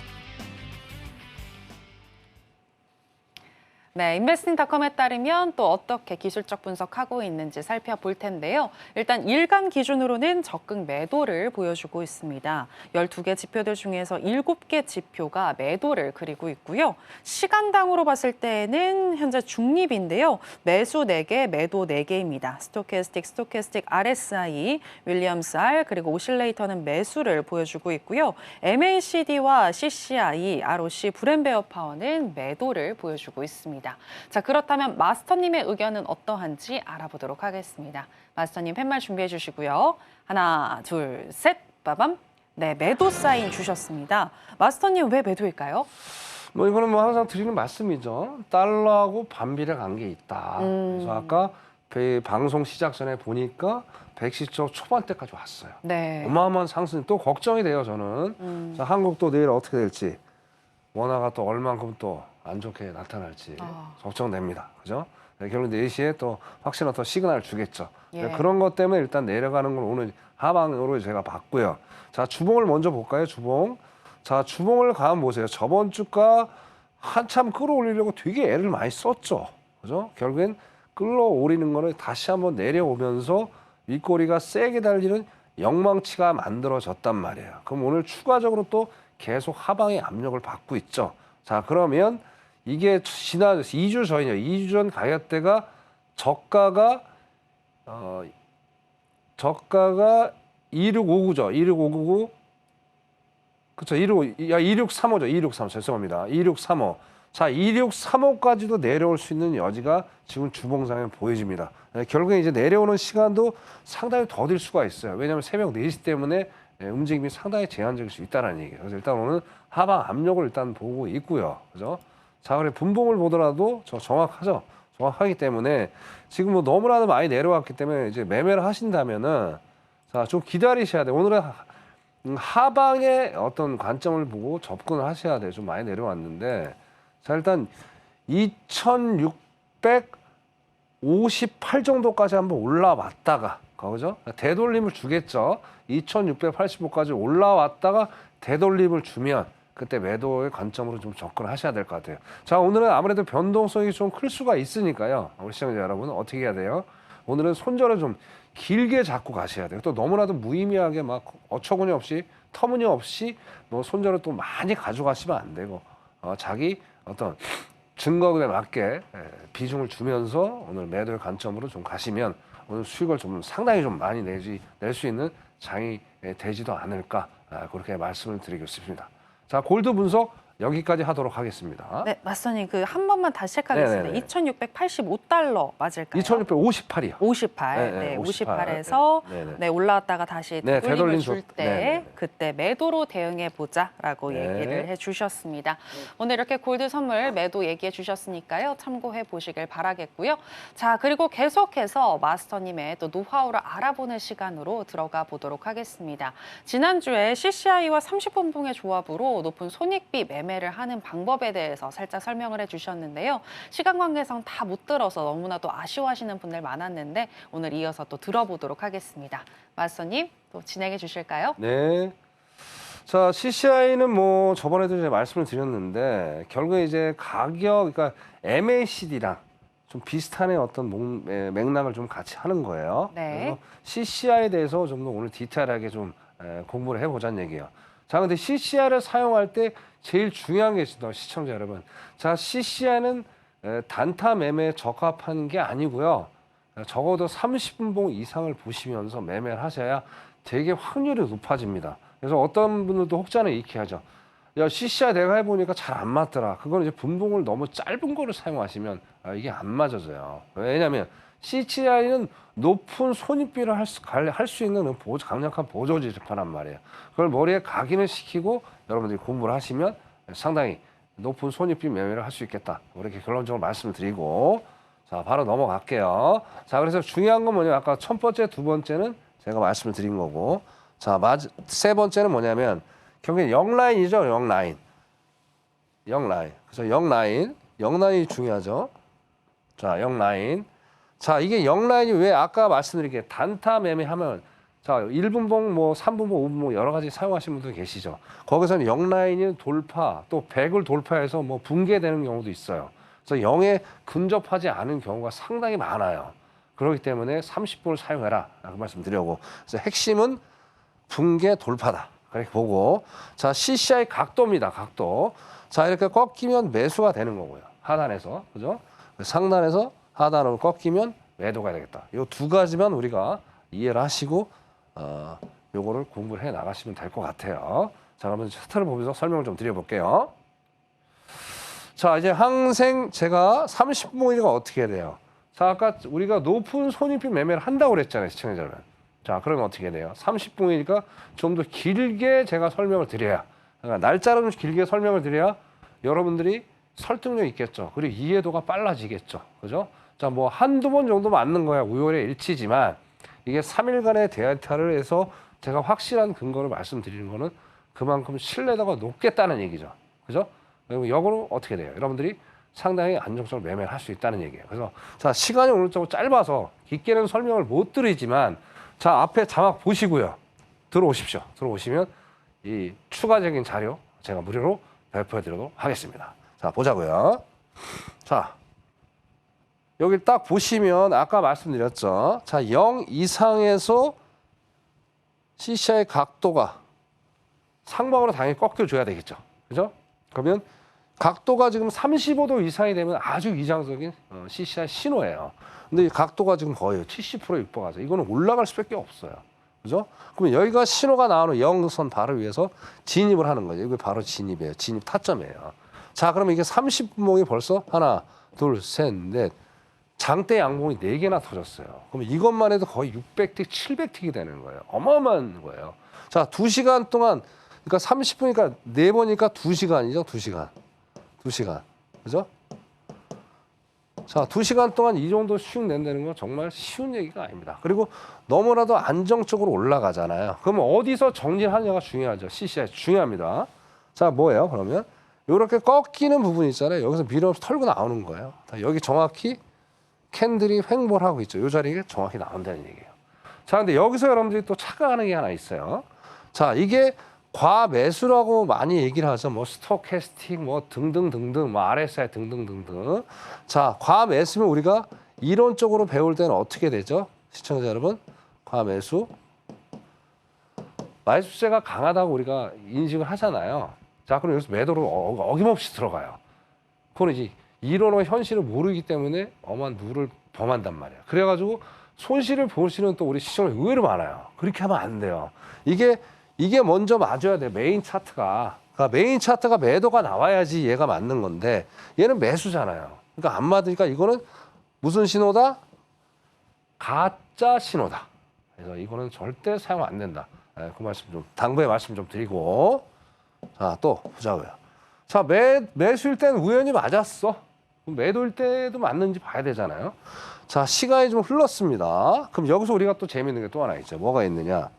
네, 인베스팅닷컴에 따르면 또 어떻게 기술적 분석하고 있는지 살펴볼 텐데요. 일단 일간 기준으로는 적극 매도를 보여주고 있습니다. 12개 지표들 중에서 7개 지표가 매도를 그리고 있고요. 시간당으로 봤을 때는 현재 중립인데요. 매수 4개, 매도 4개입니다. 스토캐스틱 RSI, 윌리엄스 R, 그리고 오실레이터는 매수를 보여주고 있고요. MACD와 CCI, ROC, 브랜베어 파워는 매도를 보여주고 있습니다. 자, 그렇다면 마스터님의 의견은 어떠한지 알아보도록 하겠습니다. 마스터님 팻말 준비해 주시고요. 하나, 둘, 셋, 빠밤. 네, 매도 사인 주셨습니다. 마스터님 왜 매도일까요? 뭐 이거는 뭐 항상 드리는 말씀이죠. 달러하고 반비례 관계 있다. 그래서 아까 방송 시작 전에 보니까 110조 초반대까지 왔어요. 네. 어마어마한 상승. 또 걱정이 돼요, 저는. 자, 한국도 내일 어떻게 될지. 원화가 또 얼만큼 또 안 좋게 나타날지 걱정됩니다. 그죠? 결국 4시에 또 확실한 또 시그널을 주겠죠. 예. 그런 것 때문에 일단 내려가는 걸 오늘 하방으로 제가 봤고요. 자, 주봉을 먼저 볼까요? 주봉. 자, 주봉을 가만 보세요. 저번 주가 한참 끌어올리려고 되게 애를 많이 썼죠. 그죠? 결국엔 끌어올리는 거를 다시 한번 내려오면서 윗꼬리가 세게 달리는 영망치가 만들어졌단 말이에요. 그럼 오늘 추가적으로 또 계속 하방의 압력을 받고 있죠. 자, 그러면 이게 지난 2주 전이요. 2주 전 가격대가 저가가 2659죠. 2659. 그렇죠. 2635죠. 2635. 죄송합니다. 2635. 자, 2635까지도 내려올 수 있는 여지가 지금 주봉상에 보여집니다. 결국에 이제 내려오는 시간도 상당히 더딜 수가 있어요. 왜냐하면 새벽 4시 때문에 움직임이 상당히 제한적일 수 있다는 얘기예요. 그래서 일단 오늘 하방 압력을 일단 보고 있고요. 그죠? 자, 그래 분봉을 보더라도 정확하죠. 정확하기 때문에 지금 뭐 너무나도 많이 내려왔기 때문에 이제 매매를 하신다면은 자, 좀 기다리셔야 돼요. 오늘은 하방의 어떤 관점을 보고 접근을 하셔야 돼요. 좀 많이 내려왔는데 자, 일단 2658 정도까지 한번 올라왔다가 그죠? 되돌림을 주겠죠. 2685까지 올라왔다가 되돌림을 주면 그때 매도의 관점으로 좀 접근을 하셔야 될 것 같아요. 자, 오늘은 아무래도 변동성이 좀 클 수가 있으니까요. 우리 시청자 여러분은 어떻게 해야 돼요? 오늘은 손절을 좀 길게 잡고 가셔야 돼요. 또 너무나도 무의미하게 막 어처구니 없이 터무니없이 뭐 손절을 또 많이 가져가시면 안 되고 자기 어떤 증거에 맞게 비중을 주면서 오늘 매도의 관점으로 좀 가시면 오늘 수익을 좀 상당히 좀 많이 낼 수 있는 장이 되지도 않을까 그렇게 말씀을 드리겠습니다. 자, 골드 분석 여기까지 하도록 하겠습니다. 네, 맞선님 그 한 번만 다시 체크하겠습니다. 네네네. 2,685달러 맞을까요? 2658이요. 58. 네, 네, 58. 58에서 네네. 네, 올라왔다가 다시 네, 되돌림을 되돌림 줄 때 네네. 그때 매도로 대응해 보자라고 네. 얘기를 해 주셨습니다. 오늘 이렇게 골드 선물 매도 얘기해 주셨으니까요. 참고해 보시길 바라겠고요. 자, 그리고 계속해서 마스터님의 또 노하우를 알아보는 시간으로 들어가 보도록 하겠습니다. 지난주에 CCI와 30분 봉의 조합으로 높은 손익비 매매를 하는 방법에 대해서 살짝 설명을 해주셨는데요. 시간 관계상 다 못 들어서 너무나도 아쉬워하시는 분들 많았는데 오늘 이어서 또 들어보도록 하겠습니다. 마스터님 또 진행해 주실까요? 네. 자, CCI는 뭐 저번에도 이제 말씀을 드렸는데 결국에 이제 가격, 그러니까 MACD랑 좀 비슷한 어떤 맥락을 좀 같이 하는 거예요. 네. 그래서 CCI에 대해서 좀 더 오늘 디테일하게 좀 공부를 해보자는 얘기예요. 자, 근데 CCI를 사용할 때 제일 중요한 게 있습니다, 시청자 여러분. 자, CCI는 단타 매매에 적합한 게 아니고요. 적어도 30분봉 이상을 보시면서 매매를 하셔야 되게 확률이 높아집니다. 그래서 어떤 분들도 혹자는 이렇게 하죠. 야, CCI 내가 해보니까 잘 안 맞더라. 그건 이제 분봉을 너무 짧은 거를 사용하시면 이게 안 맞아져요. 왜냐하면 CCI는 높은 손익비를 할 수 있는 강력한 보조 지표란 말이에요. 그걸 머리에 각인을 시키고 여러분들이 공부를 하시면 상당히 높은 손익비 매매를 할 수 있겠다. 이렇게 결론적으로 말씀을 드리고 자, 바로 넘어갈게요. 자, 그래서 중요한 건 뭐냐면 아까 첫 번째, 두 번째는 제가 말씀을 드린 거고 자, 세 번째는 뭐냐면 결국엔 0라인이죠. 0라인. 0라인. 그래서 0라인이 중요하죠. 자, 0라인. 자, 이게 0라인이 왜 아까 말씀드린 게 단타 매매하면 자, 1분봉, 뭐 3분봉, 5분봉 여러 가지 사용하시는 분들 계시죠. 거기서는 0라인이 돌파, 또 100을 돌파해서 뭐 붕괴되는 경우도 있어요. 그래서 0에 근접하지 않은 경우가 상당히 많아요. 그렇기 때문에 30분을 사용해라. 라고 말씀드리고. 그래서 핵심은 붕괴 돌파다. 그렇게 보고. 자, CCI 각도입니다. 각도. 자, 이렇게 꺾이면 매수가 되는 거고요. 하단에서. 그죠? 상단에서 하단으로 꺾이면 매도가 되겠다. 이 두 가지만 우리가 이해를 하시고 요거를 공부를 해 나가시면 될 것 같아요. 자, 그러면 차트를 보면서 설명을 좀 드려볼게요. 자, 이제 항생 제가 30분봉이가 어떻게 해야 돼요? 자, 아까 우리가 높은 손익비 매매를 한다고 그랬잖아요, 시청자 여러분. 자, 그러면 어떻게 돼요? 30분이니까 좀 더 길게 제가 설명을 드려야, 그러니까 날짜를 좀 길게 설명을 드려야 여러분들이 설득력 있겠죠. 그리고 이해도가 빨라지겠죠. 그죠? 자, 뭐 한두 번 정도 맞는 거야. 우열의 일치지만 이게 3일간의 데이터를 해서 제가 확실한 근거를 말씀드리는 거는 그만큼 신뢰도가 높겠다는 얘기죠. 그죠? 그리고 역으로 어떻게 돼요? 여러분들이 상당히 안정적으로 매매를 할 수 있다는 얘기예요. 그래서 자, 시간이 오늘 좀 짧아서 깊게는 설명을 못 드리지만 자, 앞에 자막 보시고요. 들어오십시오. 들어오시면 이 추가적인 자료 제가 무료로 발표해 드리도록 하겠습니다. 자, 보자고요. 자, 여기 딱 보시면 아까 말씀드렸죠. 자, 0 이상에서 CCI 각도가 상방으로 당연히 꺾여줘야 되겠죠. 그죠? 그러면 각도가 지금 35도 이상이 되면 아주 이상적인 CCI 신호예요. 근데 이 각도가 지금 거의 70%에 육박하죠. 이거는 올라갈 수밖에 없어요. 그죠? 그러면 여기가 신호가 나오는 0선 바로 위에서 진입을 하는 거죠. 이게 바로 진입이에요. 진입 타점이에요. 자, 그러면 이게 30분봉이 벌써 하나, 둘, 셋, 넷. 장대 양봉이 4개나 터졌어요. 그럼 이것만 해도 거의 600틱, 700틱이 되는 거예요. 어마어마한 거예요. 자, 2시간 동안, 그러니까 30분이니까 4번이니까 2시간이죠. 2시간. 2시간. 그죠? 자, 2시간 동안 이 정도 수익 낸다는 건 정말 쉬운 얘기가 아닙니다. 그리고 너무나도 안정적으로 올라가잖아요. 그럼 어디서 정리하느냐가 중요하죠. CCI 중요합니다. 자, 뭐예요? 그러면 이렇게 꺾이는 부분 있잖아요. 여기서 밀어서 털고 나오는 거예요. 자, 여기 정확히 캔들이 횡보를 하고 있죠. 이 자리에 정확히 나온다는 얘기예요. 자, 근데 여기서 여러분들이 또 착각하는 게 하나 있어요. 자, 이게 과매수라고 많이 얘기를 하죠. 뭐 스토캐스틱 뭐 등등등등 뭐 RSI 등등등등. 자, 과매수면 우리가 이론적으로 배울 때는 어떻게 되죠? 시청자 여러분, 과매수. 매수세가 강하다고 우리가 인식을 하잖아요. 자, 그럼 여기서 매도를 어김없이 들어가요. 그건 이제 이론과 현실을 모르기 때문에 엄한 누를 범한단 말이에요. 그래가지고 손실을 보시는 또 우리 시청자 의외로 많아요. 그렇게 하면 안 돼요. 이게 먼저 맞아야 돼요. 메인 차트가. 그러니까 메인 차트가 매도가 나와야지 얘가 맞는 건데 얘는 매수잖아요. 그러니까 안 맞으니까 이거는 무슨 신호다? 가짜 신호다. 그래서 이거는 절대 사용 안 된다. 그 말씀 좀 당부의 말씀 좀 드리고 자, 또 보자고요. 자, 매수일 때는 우연히 맞았어. 매도일 때도 맞는지 봐야 되잖아요. 자, 시간이 좀 흘렀습니다. 그럼 여기서 우리가 또 재밌는 게 또 하나 있죠. 뭐가 있느냐?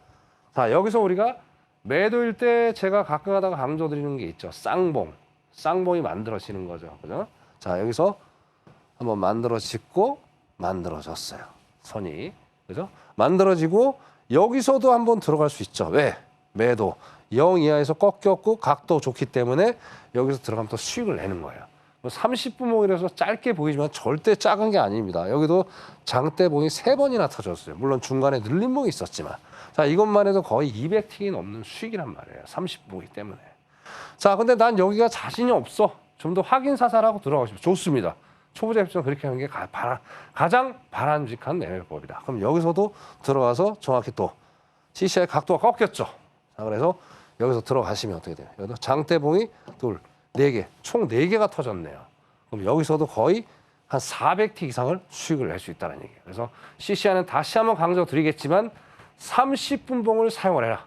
자, 여기서 우리가 매도일 때 제가 가끔 하다가 강조드리는 게 있죠. 쌍봉. 쌍봉이 만들어지는 거죠. 그죠? 자, 여기서 한번 만들어지고 만들어졌어요. 선이. 그죠? 만들어지고 여기서도 한번 들어갈 수 있죠. 왜? 매도. 0 이하에서 꺾였고 각도 좋기 때문에 여기서 들어가면 또 수익을 내는 거예요. 30분봉이라서 짧게 보이지만 절대 작은 게 아닙니다. 여기도 장대봉이 3번이나 터졌어요. 물론 중간에 늘림봉이 있었지만. 자, 이것만 해도 거의 200틱이 넘는 수익이란 말이에요. 30분이기 때문에. 자, 근데 난 여기가 자신이 없어. 좀 더 확인 사살하고 들어가시면 좋습니다. 초보자 입장 그렇게 하는 게 가장 바람직한 매매법이다. 그럼 여기서도 들어가서 정확히 또 CCI 각도가 꺾였죠. 자, 그래서 여기서 들어가시면 어떻게 돼요? 여기도 장대봉이 둘, 4개, 총 4개가 터졌네요. 그럼 여기서도 거의 한 400틱 이상을 수익을 낼 수 있다는 얘기예요. 그래서 CCI는 다시 한번 강조드리겠지만 30분봉을 사용을 해라.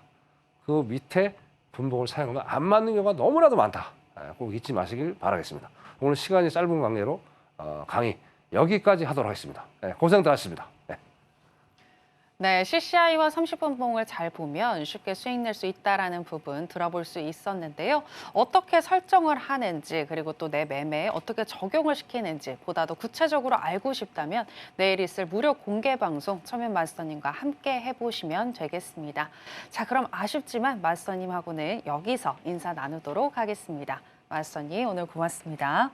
그 밑에 분봉을 사용하면 안 맞는 경우가 너무나도 많다. 꼭 잊지 마시길 바라겠습니다. 오늘 시간이 짧은 관계로 강의 여기까지 하도록 하겠습니다. 고생들 하셨습니다. 네, CCI와 30분봉을 잘 보면 쉽게 수익 낼 수 있다라는 부분 들어볼 수 있었는데요. 어떻게 설정을 하는지 그리고 또 내 매매에 어떻게 적용을 시키는지 보다 더 구체적으로 알고 싶다면 내일 있을 무료 공개 방송 최면 마스터님과 함께 해보시면 되겠습니다. 자, 그럼 아쉽지만 마스터님하고는 여기서 인사 나누도록 하겠습니다. 마스터님 오늘 고맙습니다.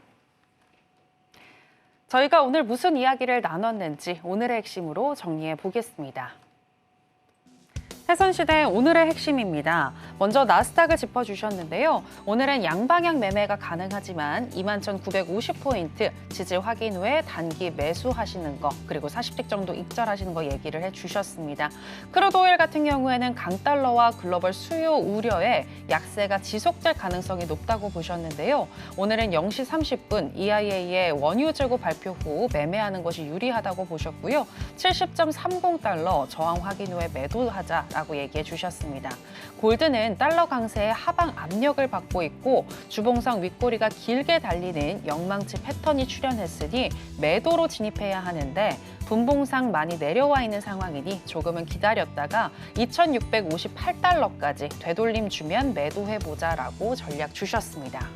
저희가 오늘 무슨 이야기를 나눴는지 오늘의 핵심으로 정리해 보겠습니다. 해선시대 오늘의 핵심입니다. 먼저 나스닥을 짚어주셨는데요. 오늘은 양방향 매매가 가능하지만 21,950포인트 지지 확인 후에 단기 매수하시는 거 그리고 40틱 정도 익절하시는 거 얘기를 해주셨습니다. 크루드 오일 같은 경우에는 강달러와 글로벌 수요 우려에 약세가 지속될 가능성이 높다고 보셨는데요. 오늘은 0시 30분 EIA의 원유 재고 발표 후 매매하는 것이 유리하다고 보셨고요. 70.30달러 저항 확인 후에 매도하자 라고 얘기해 주셨습니다. 골드는 달러 강세의 하방 압력을 받고 있고 주봉상 윗꼬리가 길게 달리는 영망치 패턴이 출현했으니 매도로 진입해야 하는데 분봉상 많이 내려와 있는 상황이니 조금은 기다렸다가 2,658달러까지 되돌림 주면 매도해보자라고 전략 주셨습니다.